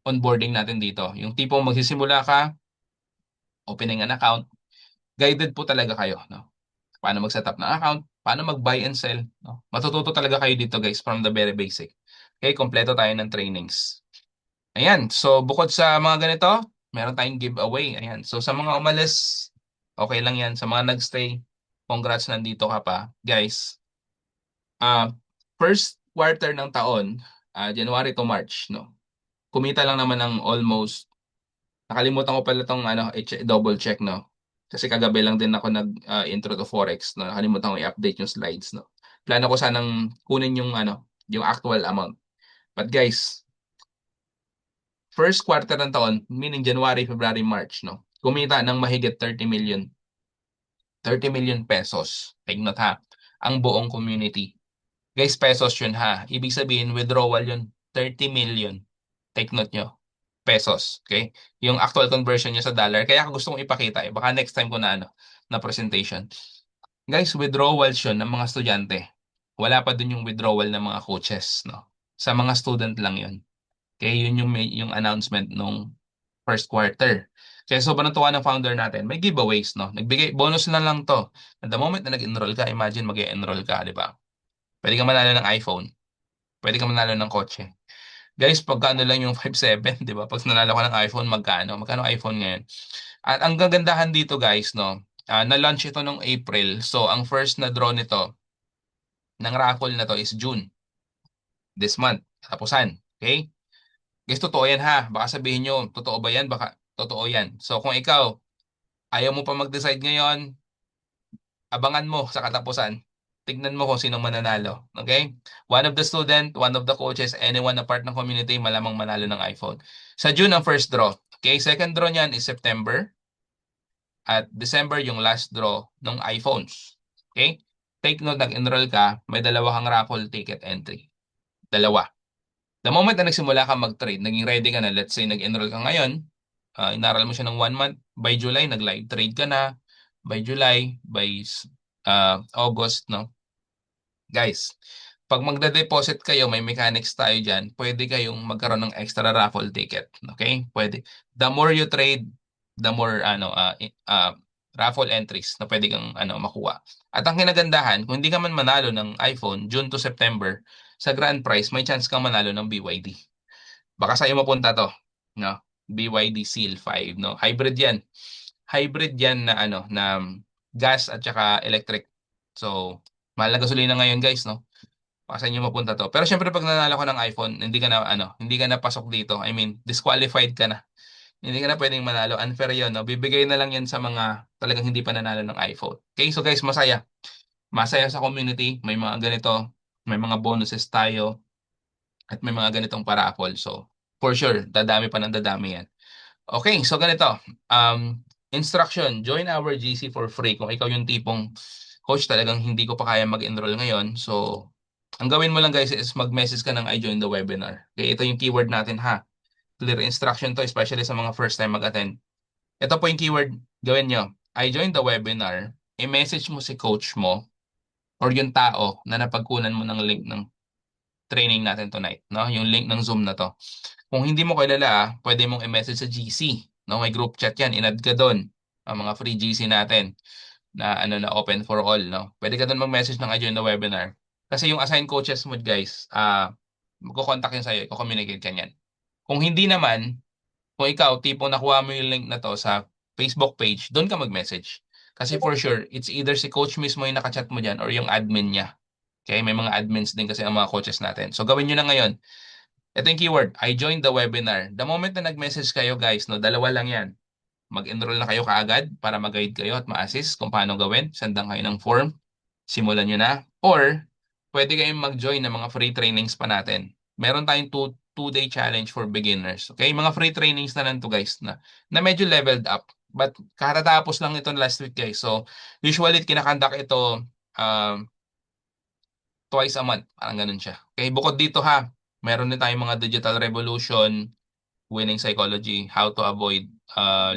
onboarding natin dito. Yung tipong magsisimula ka, opening an account, guided po talaga kayo, no? Paano mag-setup ng account, paano mag-buy and sell, no? Matututo talaga kayo dito, guys, from the very basic. Okay, kompleto tayo ng trainings. Ayan, so bukod sa mga ganito, meron tayong giveaway. Ayan, so sa mga umalis, okay lang yan. Sa mga nagstay, congrats, nandito ka pa. Guys, first quarter ng taon, January to March, no? Kumita lang naman ng almost, nakalimutan ko pala itong double check, no? Kasi kagabi lang din ako intro to Forex, no? Nakalimutan ko i-update yung slides, no? Plano ko sanang kunin yung actual amount. But guys, first quarter ng taon, meaning January, February, March, no? Kumita ng mahigit 30 million. 30 million pesos. Take note ha. Ang buong community. Guys, pesos yun ha. Ibig sabihin, withdrawal yun. 30 million. Take note nyo. Pesos. Okay? Yung actual conversion nyo sa dollar. Kaya gusto kong ipakita eh. Baka next time ko na presentation. Guys, withdrawals yun ng mga estudyante. Wala pa dun yung withdrawal ng mga coaches. No? Sa mga student lang yun. Okay? Yun yung announcement nung first quarter. Kaya sobrang tuwa ng founder natin. May giveaways, no? Nagbigay, bonus na lang to. At the moment na nag-enroll ka, imagine mag-enroll ka, di ba? Pwede ka manalo ng iPhone. Pwede ka manalo ng kotse. Guys, pagkano lang yung 5,700, di ba? Pag nanalo ka ng iPhone, magkano? Magkano iPhone ngayon? At ang gagandahan dito, guys, no? Na-launch ito nung April. So, ang first na draw nito, ng raffle na to is June. This month. Tapusan. Okay? Guys, totoo yan ha. Baka sabihin nyo, totoo ba yan? Baka totoo yan. So, kung ikaw, ayaw mo pa mag-decide ngayon, abangan mo sa katapusan. Tignan mo kung sino mananalo. Okay? One of the student, one of the coaches, anyone na part ng community, malamang manalo ng iPhone. Sa June ang first draw. Okay? Second draw niyan is September. At December yung last draw ng iPhones. Okay? Take note, nag-enroll ka, may dalawa kang raffle ticket entry. Dalawa. The moment na nagsimula ka mag-trade, naging ready ka na, let's say nag-enroll ka ngayon, inaral mo siya ng 1 month, by July, nag-live trade ka na, by July, by August, no? Guys, pag magde-deposit kayo, may mechanics tayo dyan, pwede kayong magkaroon ng extra raffle ticket. Okay? Pwede. The more you trade, the more raffle entries na pwede kang makuha. At ang kinagandahan, kung hindi ka man manalo ng iPhone, June to September, sa grand prize, may chance kang manalo ng BYD. Baka sa'yo mapunta to, no? BYD Seal 5, no? Hybrid 'yan. Hybrid 'yan na na gas at saka electric. So, mahal na gasolina ngayon, guys, no? Baka sa inyo mapunta to. Pero syempre pag nanalo ka ng iPhone, hindi ka na pasok dito. I mean, disqualified ka na. Hindi ka na pwedeng manalo. Unfair 'yon, no? Bibigay na lang 'yan sa mga talagang hindi pa nanalo ng iPhone. Okay, so guys, masaya. Masaya sa community, may mga ganito, may mga bonuses tayo at may mga ganitong paraffol. So, for sure, dadami pa ng dadami 'yan. Okay, so ganito. Instruction, join our GC for free. Kung ikaw yung tipong coach talagang hindi ko pa kaya mag-enroll ngayon. So, ang gawin mo lang guys is mag-message ka ng I join the webinar. Okay, ito yung keyword natin ha. Clear instruction to, especially sa mga first time mag-attend. Ito po yung keyword, gawin nyo. I join the webinar, i-message mo si coach mo or yung tao na napagkunan mo ng link ng training natin tonight, no? Yung link ng Zoom na to. Kung hindi mo kilala, pwede mong i-message sa GC, no? May group chat 'yan, in-add ka doon. Ang mga free GC natin na na open for all, no? Pwede ka doon mag-message ng I join the webinar. Kasi yung assigned coaches mo, guys, magko-contact yun sa'yo, i-communicate ka niyan. Kung hindi naman, kung ikaw, tipong nakuha mo yung link na to sa Facebook page, doon ka mag-message. Kasi for sure, it's either si coach mismo yung nakachat mo dyan or yung admin niya. Okay, may mga admins din kasi ang mga coaches natin. So gawin nyo na ngayon. Ito yung keyword, I joined the webinar. The moment na nag-message kayo guys, no, dalawa lang yan. Mag-enroll na kayo kaagad para mag-guide kayo at ma-assist kung paano gawin. Sendang kayo ng form, simulan nyo na. Or, pwede kayong mag-join ng mga free trainings pa natin. Meron tayong two-day challenge for beginners. Okay, mga free trainings na lang to guys na medyo leveled up. But katatapos lang ito last week guys. So, usually kinakandak ito twice a month. Parang ganun siya. Okay, bukod dito ha, meron din tayong mga digital revolution, winning psychology, how to avoid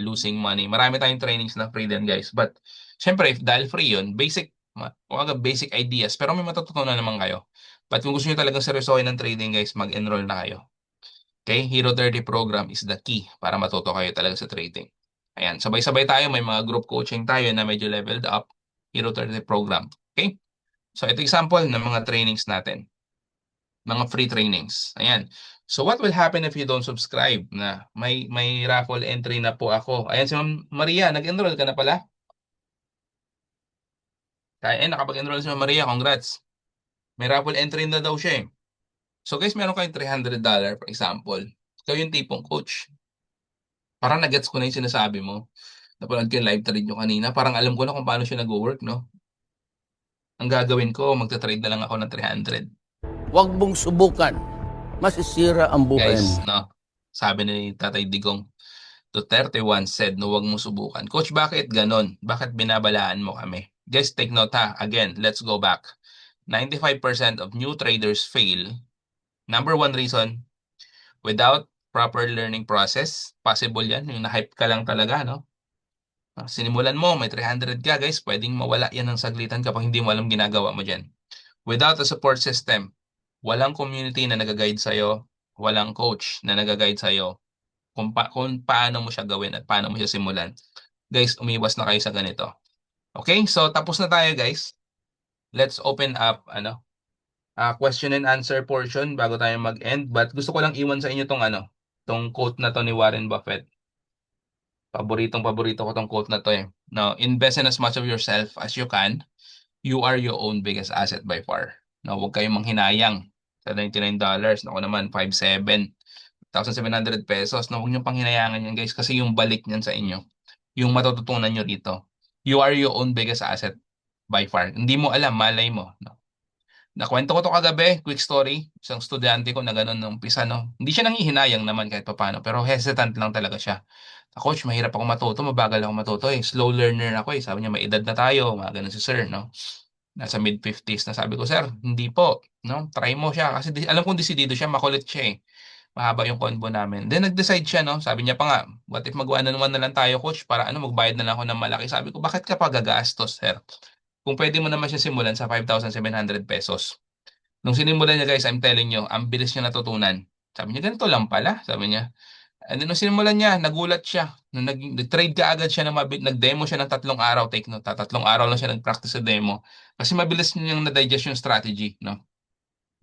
losing money. Marami tayong trainings na free din guys. But, syempre, if dahil free yun, basic ideas. Pero may matututunan naman kayo. But kung gusto nyo talagang seryosohin ng trading guys, mag-enroll na kayo. Okay, Hero 30 program is the key para matuto kayo talaga sa trading. Ayan, sabay-sabay tayo. May mga group coaching tayo na medyo leveled up. Hero 30 program. Okay? So, ito example ng mga trainings natin. Mga free trainings. Ayan. So, what will happen if you don't subscribe? Na may raffle entry na po ako. Ayan si Ma'am Maria, nag-enroll ka na pala? Kaya, nakapag-enroll si Ma'am Maria. Congrats. May raffle entry na daw siya eh. So, guys, meron kayong $300 for example. Ikaw yung tipong coach. Parang nagets ko na yung sinasabi mo. Napanood ko yung live trade nyo kanina. Parang alam ko na kung paano siya nag-work, no? Ang gagawin ko, magta-trade na lang ako ng 300. Huwag mong subukan. Masisira ang buhay Guys, mo. no? Sabi ni Tatay Digong, Duterte once said, no, wag mo subukan. Coach, bakit ganon? Bakit binabalaan mo kami? Guys, take note ha. Again, let's go back. 95% of new traders fail. Number one reason, without proper learning process. Possible yan, yung na-hype ka lang talaga, no? Sinimulan mo, may 300 ka, guys, pwedeng mawala yan ng saglitan kapag hindi mo alam ginagawa mo dyan. Without a support system, walang community na nag-guide sa'yo, walang coach na nag-guide sa'yo kung paano mo siya gawin at paano mo siya simulan. Guys, umiwas na kayo sa ganito. Okay, so tapos na tayo guys. Let's open up question and answer portion bago tayo mag-end. But gusto ko lang iwan sa inyo tong quote na to ni Warren Buffett. Paborito ko tong quote na to eh. Now, invest in as much of yourself as you can. You are your own biggest asset by far. Now, huwag kayong manghinayang sa $99. Naku naman, 1,700 pesos. No, huwag nyo panghinayangan yan guys kasi yung balik niyan sa inyo, yung matututunan nyo rito. You are your own biggest asset. by far. Hindi mo alam, malay mo, no? Nakwento ko to kagabi, quick story, isang estudyante ko na ganun nung umpisa, no? Hindi siya nanghihinayang naman kahit papaano, pero hesitant lang talaga siya. Coach, mahirap ako matuto, mabagal ako matuto eh. Slow learner ako eh. Sabi niya, may edad na tayo, mga ganun si sir, no? Nasa mid-50s na. Sabi ko, sir, hindi po, no? Try mo siya. Kasi alam kong desidido siya, makulit siya eh. Mahaba yung convo namin. Then nag-decide siya, no? Sabi niya pa nga, what if magawa na naman na lang tayo, coach, para ano, magbayad na lang ako ng malaki. Sabi ko, bakit ka pa gagastos, sir? Kung pwede mo naman siya simulan sa 5,700 pesos. Nung sinimulan niya, guys, I'm telling you, ang bilis niya natutunan. Sabi niya, ganito lang pala. Sabi niya, and then nung sinimulan niya, nagulat siya. Nung nag-trade ka agad siya, nag-demo siya ng 3 araw. Take note, 3 araw lang siya nag-practice sa demo. Kasi mabilis niyang na-digest yung strategy, no?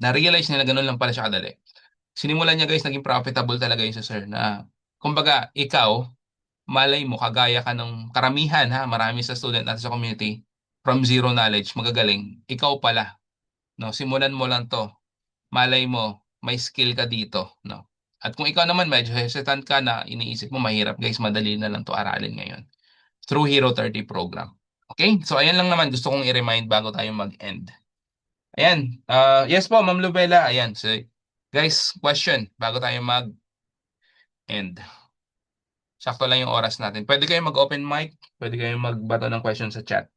Na-realize niya na ganun lang pala siya kadali. Sinimulan niya, guys, naging profitable talaga yun sa sir na, kumbaga, ikaw, malay mo, kagaya ka ng karamihan, ha, marami sa student natin sa community, from zero knowledge, magagaling, ikaw pala, no? Simulan mo lang to, malay mo, may skill ka dito, no? At kung ikaw naman medyo hesitant ka na iniisip mo mahirap, guys, madali na lang to aralin ngayon through Hero 30 program. Okay? So ayan lang naman gusto kong i-remind bago tayo mag-end. Ayan. Yes po, Ma'am Lubela. Ayan. So, guys, question bago tayo mag-end. Sakto lang yung oras natin. Pwede kayong mag-open mic. Pwede kayong magbato ng question sa chat.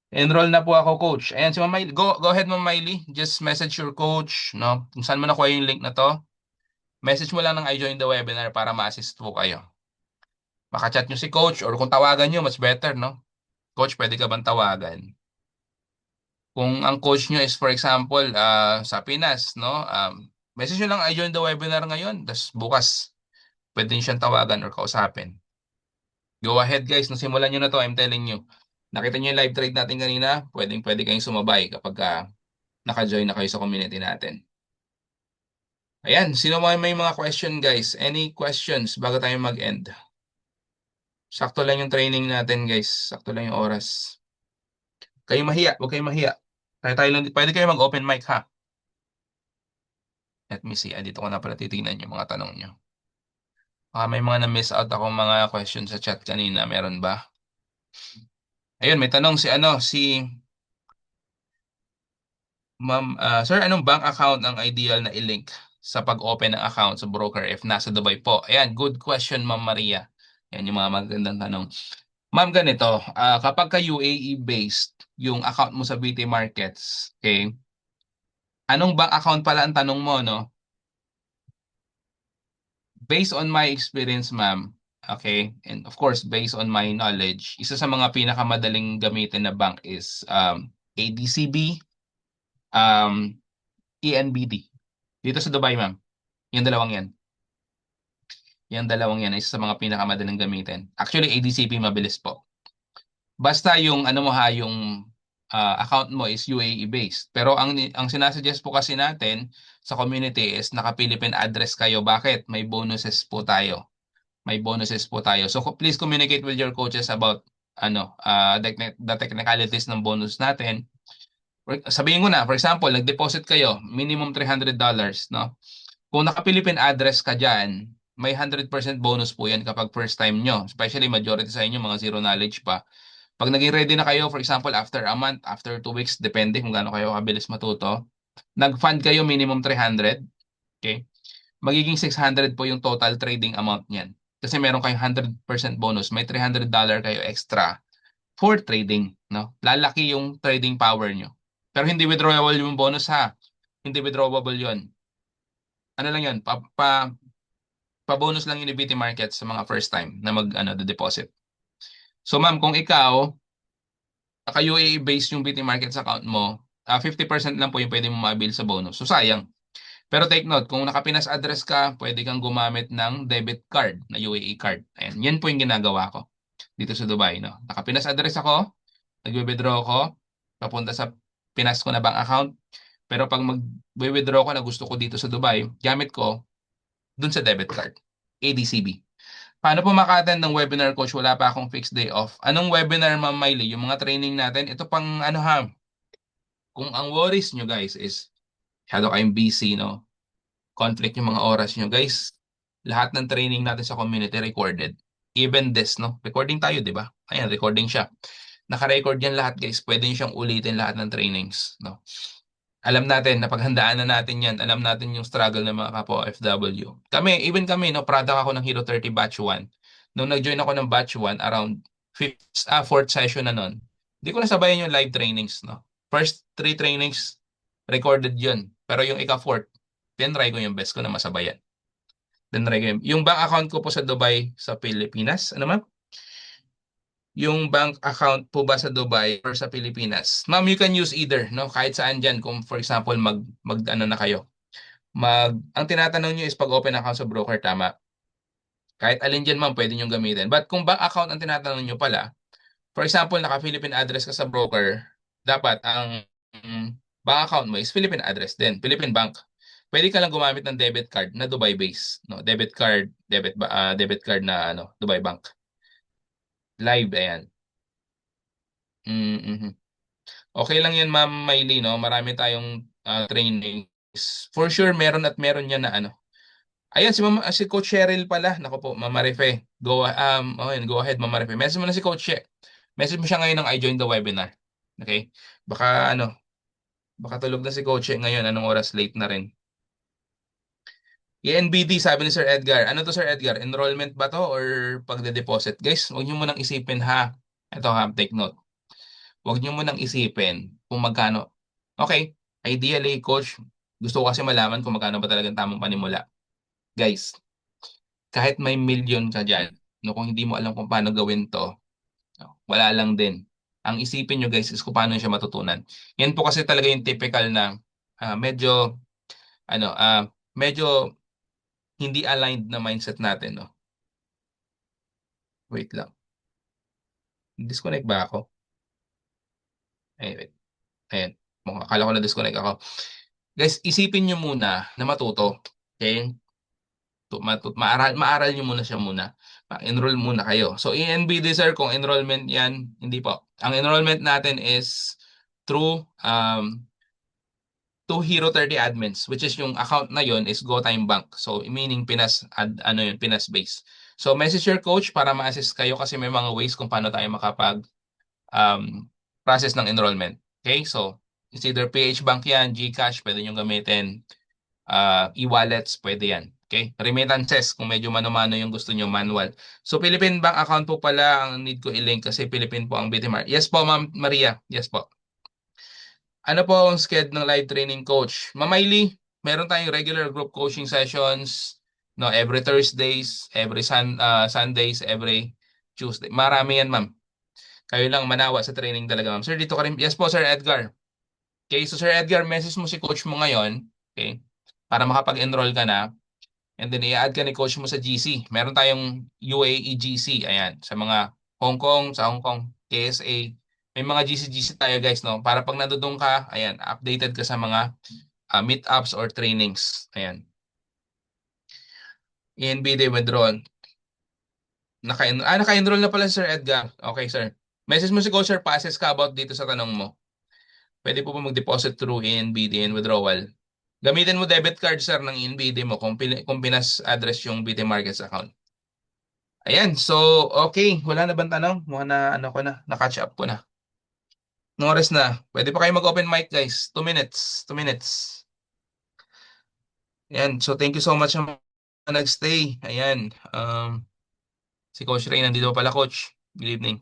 Enroll na po ako, coach. Ayan, si Ma'am Miley. Go ahead, Ma'am Miley. Just message your coach, no? Kung saan mo nakuha yung link na to, message mo lang ng I join the webinar para ma-assist po kayo. Maka-chat nyo si coach or kung tawagan nyo, mas better, no? Coach, pwede ka bang tawagan? Kung ang coach nyo is, for example, sa Pinas, no? Message nyo lang I join the webinar ngayon. Tapos bukas, pwede nyo siyang tawagan or kausapin. Go ahead, guys. Nung simulan nyo na to, I'm telling you. Nakita nyo yung live trade natin kanina, pwede kayong sumabay kapag naka-join na kayo sa community natin. Ayan, sino may mga question, guys? Any questions bago tayo mag-end? Sakto lang yung training natin, guys. Sakto lang yung oras. Kayo mahiya, huwag kayong mahiya. Tayo lang, pwede kayo mag-open mic, ha? Let me see. Dito ko na pala titignan yung mga tanong nyo. May mga na-miss out akong mga questions sa chat kanina. Meron ba? Ayun, may tanong si Ma'am, sir, anong bank account ang ideal na i-link sa pag-open ng account sa broker if nasa Dubai po? Ayan, good question, Ma'am Maria. Yan yung mga magandang tanong. Ma'am, ganito, kapag ka UAE-based yung account mo sa BT Markets, okay, anong bank account pala ang tanong mo, no? Based on my experience, ma'am, okay, and of course, based on my knowledge, isa sa mga pinakamadaling gamitin na bank is ADCB, um, ENBD. Dito sa Dubai, ma'am. Yung dalawang yan. Yung dalawang yan, isa sa mga pinakamadaling gamitin. Actually, ADCB mabilis po. Basta yung ano mo ha, yung account mo is UAE-based. Pero ang sinasuggest po kasi natin sa community is naka-Philippine address kayo. Bakit? May bonuses po tayo. May bonuses po tayo. So please communicate with your coaches about the technicalities ng bonus natin. Sabihin ko na, for example, nag-deposit kayo, minimum $300, no? Kung naka-Philippine address ka diyan, may 100% bonus po yan kapag first time nyo. Especially majority sa inyo, mga zero knowledge pa. Pag naging ready na kayo, for example, after a month, after 2 weeks, depende kung gaano kayo kabilis matuto, nag-fund kayo minimum 300, okay? Magiging 600 po yung total trading amount niyan. Kasi meron kayong 100% bonus, may $300 kayo extra for trading, no? Lalaki yung trading power nyo. Pero hindi withdrawable yung bonus, ha. Hindi withdrawable yun. Ano lang yun, pa-bonus lang yung BT Markets sa mga first time na deposit. So ma'am, kung ikaw, naka-UAE-based yung BT Markets account mo, 50% lang po yung pwede mo ma-avail sa bonus. So sayang. Pero take note, kung naka-Pinas address ka, pwede kang gumamit ng debit card na UAE card. Ayan, yan po yung ginagawa ko dito sa Dubai, no? Naka-Pinas address ako, nagwi-withdraw ako, papunta sa Pinas ko na bank account. Pero pag mag-withdraw ko na gusto ko dito sa Dubai, gamit ko dun sa debit card, ADCB. Paano po maka-attend ng webinar, coach? Wala pa akong fixed day off. Anong webinar, Ma'am Miley? Yung mga training natin, ito pang ano ha, kung ang worries nyo guys is masyado kayong busy, no? Conflict yung mga oras nyo, guys. Lahat ng training natin sa community recorded. Even this, no? Recording tayo, di ba? Ayan, recording siya. Naka-record yan lahat, guys. Pwede nyo siyang ulitin lahat ng trainings, no? Alam natin, napaghandaan na natin yan. Alam natin yung struggle ng mga kapwa OFW. Kami, even kami, no, product ako ng Hero 30 Batch 1. Nung nag-join ako ng Batch 1, around fourth session na nun, hindi ko nasabayan yung live trainings, no? First three trainings, recorded yun. Pero yung ika-fourth, tinry ko yung best ko na masabayan. Tinry ko yung bank account ko po sa Dubai, sa Pilipinas. Ano ma'am? Yung bank account po ba sa Dubai or sa Pilipinas? Ma'am, you can use either, no? Kahit saan diyan kung for example mag ano na kayo. Ang tinatanong niyo is pag-open account sa broker, tama. Kahit alin diyan ma'am, pwede niyo gamitin. But kung bank account ang tinatanong niyo pala, for example, naka-Philippine address ka sa broker, dapat ang bank account mo is Philippine address din, Philippine bank. Pwede ka lang gumamit ng debit card na Dubai based, no? Debit card na ano, Dubai Bank. Live ayan. Mm-hmm. Okay lang yan, Ma'am Mayley, no? Marami tayong trainings. For sure, meron at meron yan na ano. Ayan, si Coach Cheryl pala. Nako po, Mama Refe. Okay, go ahead, Mama Refe. Message mo na si Coach Che. Message mo siya ngayon ng I joined the webinar. Okay? Baka ano, baka tulog na si Coach Che ngayon. Anong oras? Late na rin. ENBD, sabi ni Sir Edgar. Ano to, Sir Edgar? Enrollment ba to or pagde-deposit? Guys, huwag niyo munang isipin ha. Ito ha, take note. Huwag niyo munang isipin kung magkano. Okay, ideally, coach, gusto ko kasi malaman kung magkano ba talagang tamang panimula. Guys, kahit may million ka dyan, no, kung hindi mo alam kung paano gawin to, no, wala lang din. Ang isipin nyo guys is kung paano siya matutunan. Yan po kasi talaga yung typical na medyo ano medyo hindi aligned na mindset natin, no. Wait lang. Disconnect ba ako? Ay, wait. Ayan. Akala ko na disconnect ako. Guys, isipin nyo muna na matuto. Okay? Maaral nyo muna siya muna. Enroll muna kayo. So, ENBD sir, kung enrollment yan, hindi po. Ang enrollment natin is through to Hero 30 admins, which is yung account na yon is GoTime Bank. So, meaning Pinas base. So, message your coach para ma-assist kayo kasi may mga ways kung paano tayo makapag process ng enrollment. Okay? So, it's either PH Bank yan, GCash, pwede nyo gamitin. E-wallets, pwede yan. Okay? Remittances, kung medyo mano-mano yung gusto nyo, manual. So, Philippine Bank account po pala ang need ko i-link kasi Philippine po ang BTMart. Yes po, Ma'am Maria. Yes po. Ano po ang schedule ng live training coach? Ma'am Miley, meron tayong regular group coaching sessions, no, every Thursdays, every Sundays, every Tuesday. Marami yan, ma'am. Kayo lang manawa sa training talaga, ma'am. Sir, dito ka rin. Yes po, Sir Edgar. Okay, so Sir Edgar, message mo si coach mo ngayon, okay, para makapag-enroll ka na. And then i-add ka ni coach mo sa GC. Meron tayong UAE GC, ayan, sa mga Hong Kong, KSA. May mga GC tayo guys, no? Para pag nandoon ka, ayan, updated ka sa mga meetups or trainings. Ayan. ENBD withdrawal. Naka-enroll na pala si Sir Edgar. Okay, sir. Message mo si Coach Sir, pa-assess ka about dito sa tanong mo. Pwede po ba mag-deposit through ENBD and withdrawal? Gamitin mo debit card, sir, ng ENBD mo kung Pinas address yung BT Markets account. Ayan, so okay. Wala na bang tanong? Mukha na ano ko na, na-catch up ko na. No oras na. Pwede pa kayo mag-open mic, guys. 2 minutes. 2 minutes. Ayan, so thank you so much sa mga nagstay. Ayan. Si Coach Ray, nandito pa pala, Coach. Good evening.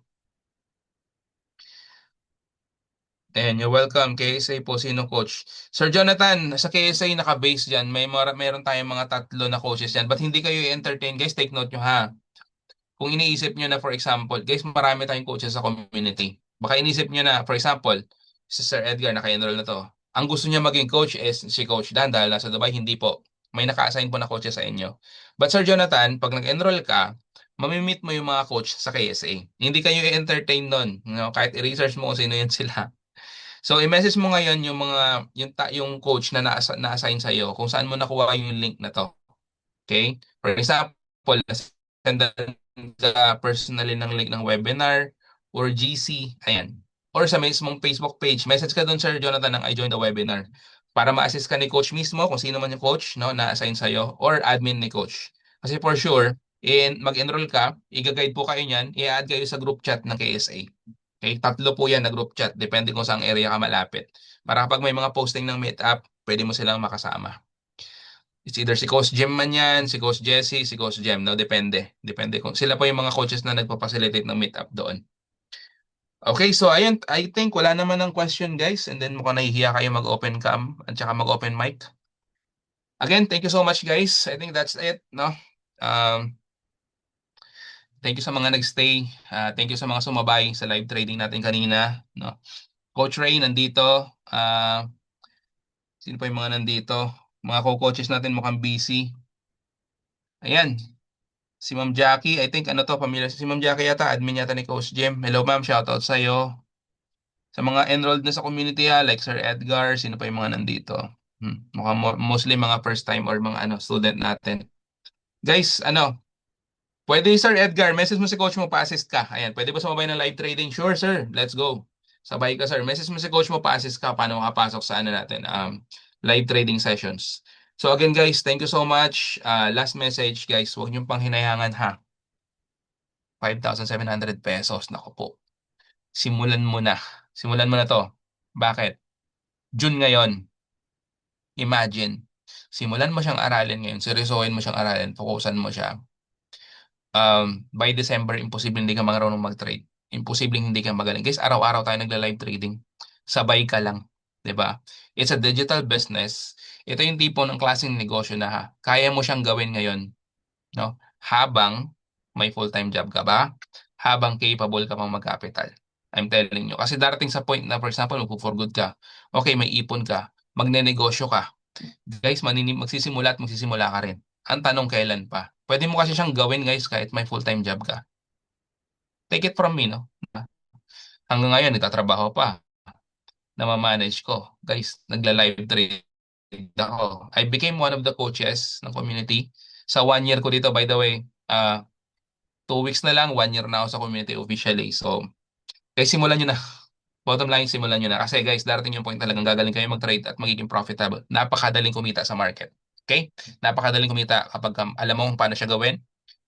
Ayan, you're welcome. KSA po, sino coach? Sir Jonathan, sa KSA naka-base dyan. Meron tayong mga tatlo na coaches dyan. But hindi kayo i-entertain, guys. Take note nyo ha. Kung iniisip nyo na, for example, guys, marami tayong coaches sa community. Baka iniisip nyo na, for example, si Sir Edgar, naka-enroll na to. Ang gusto niya maging coach is si Coach Dan dahil nasa Dubai, hindi po. May naka-assign po na coaches sa inyo. But Sir Jonathan, pag nag-enroll ka, mamimit mo yung mga coach sa KSA. Hindi kayo i-entertain nun. No? Kahit i-research mo kung sino yun sila. So, i-message mo ngayon yung mga yung coach na na-assign sa iyo kung saan mo nakuha yung link na to. Okay? For example, sendan ka personally ng link ng webinar or GC, ayan. Or sa mismong Facebook page, message ka doon, Sir Jonathan, ng I joined the webinar para ma-assist ka ni coach mismo kung sino man yung coach, no, na-assign sa iyo or admin ni coach. Kasi for sure, mag-enroll ka, i-guide po kayo niyan, i-add kayo sa group chat ng KSA. Okay, tatlo po yan na group chat. Depende kung saan area ka malapit. Para kapag may mga posting ng meetup, pwede mo silang makasama. It's either si Coach Jem man yan, si Coach Jesse, si Coach Jem. No, depende. Depende kung sila po yung mga coaches na nagpa-facilitate ng meetup doon. Okay, so ayun, I think wala naman ng question guys. And then mukhang nahihiya kayo mag-open cam at saka mag-open mic. Again, thank you so much guys. I think that's it, no? Um, thank you sa mga nagstay. Thank you sa mga sumabay sa live trading natin kanina, no? Coach Ray nandito. Sino pa yung mga nandito? Mga co-coaches natin mukhang busy. Ayan, si Ma'am Jackie, I think ano to, familiar si Ma'am Jackie yata, admin yata ni Coach Jim. Hello ma'am, shoutout sa iyo. Sa mga enrolled na sa community like Sir Edgar, sino pa yung mga nandito? Mukhang mostly mga first time or mga student natin. Guys, pwede Sir Edgar, message mo si coach mo, pa-assist ka. Ayan, pwede ba sumabay ng live trading? Sure sir, let's go. Sabay ka sir. Message mo si coach mo, pa-assist ka paano makapasok sa natin, live trading sessions. So again guys, thank you so much. Last message guys, huwag niyong panghinayangan ha. 5,700 pesos. Naku po. Simulan mo na. Simulan mo na to. Bakit? June ngayon. Imagine. Simulan mo siyang aralin ngayon. Seryosohin mo siyang aralin. Fokusan mo siya. By December, imposible hindi ka marunong mag-trade. Imposible hindi ka magaling. Guys, araw-araw tayo nagla-live trading. Sabay ka lang. 'Di ba? It's a digital business. Ito yung tipo ng klaseng negosyo na kaya mo siyang gawin ngayon, no? Habang may full-time job ka ba? Habang capable ka pang mag-capital. I'm telling you. Kasi darating sa point na, for example, magpo-for good ka. Okay, may ipon ka. Magne-negosyo ka. Guys, magsisimula at magsisimula ka rin. Ang tanong, kailan pa? Pwede mo kasi siyang gawin, guys, kahit may full-time job ka. Take it from me, no? Hanggang ngayon, nagtatrabaho pa. Namamanage ko. Guys, nagla-live trade ako. I became one of the coaches ng community. Sa 1 year ko dito, by the way, 2 weeks na lang, 1 year na ako sa community officially. So, guys, simulan nyo na. Bottom line, simulan nyo na. Kasi guys, darating yung point talagang gagaling kayo mag-trade at magiging profitable. Napakadaling kumita sa market. Okay? Napakadaling kumita kapag alam mo kung paano siya gawin.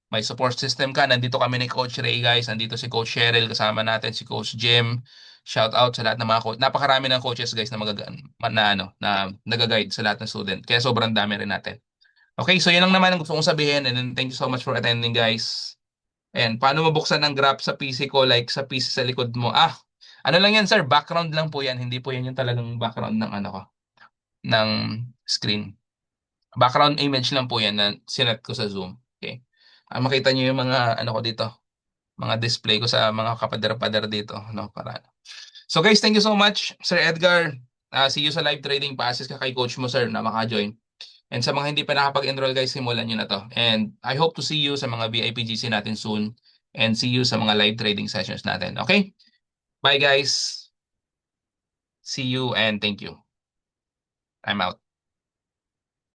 May support system ka. Nandito kami ni Coach Ray, guys. Nandito si Coach Cheryl. Kasama natin si Coach Jim. Shout out sa lahat ng mga coach. Napakarami ng coaches, guys, na nag-guide sa lahat ng student. Kaya sobrang dami rin natin. Okay, so yun lang naman ang gusto kong sabihin. And then thank you so much for attending, guys. Ayan, paano mabuksan ang graph sa PC ko, like sa PC sa likod mo? Ano lang yan, sir? Background lang po yan. Hindi po yan yung talagang background ng ng screen. Background image lang po yan na sinet ko sa Zoom. Okay. Makita niyo yung mga ko dito, mga display ko sa mga kapader-pader dito, no, para. So guys, thank you so much, Sir Edgar. See you sa live trading. Pa-assist ka kay coach mo, sir, na maka-join. And sa mga hindi pa nakapag-enroll, guys, simulan nyo na to. And I hope to see you sa mga VIP GC natin soon. And see you sa mga live trading sessions natin. Okay? Bye, guys. See you and thank you. I'm out.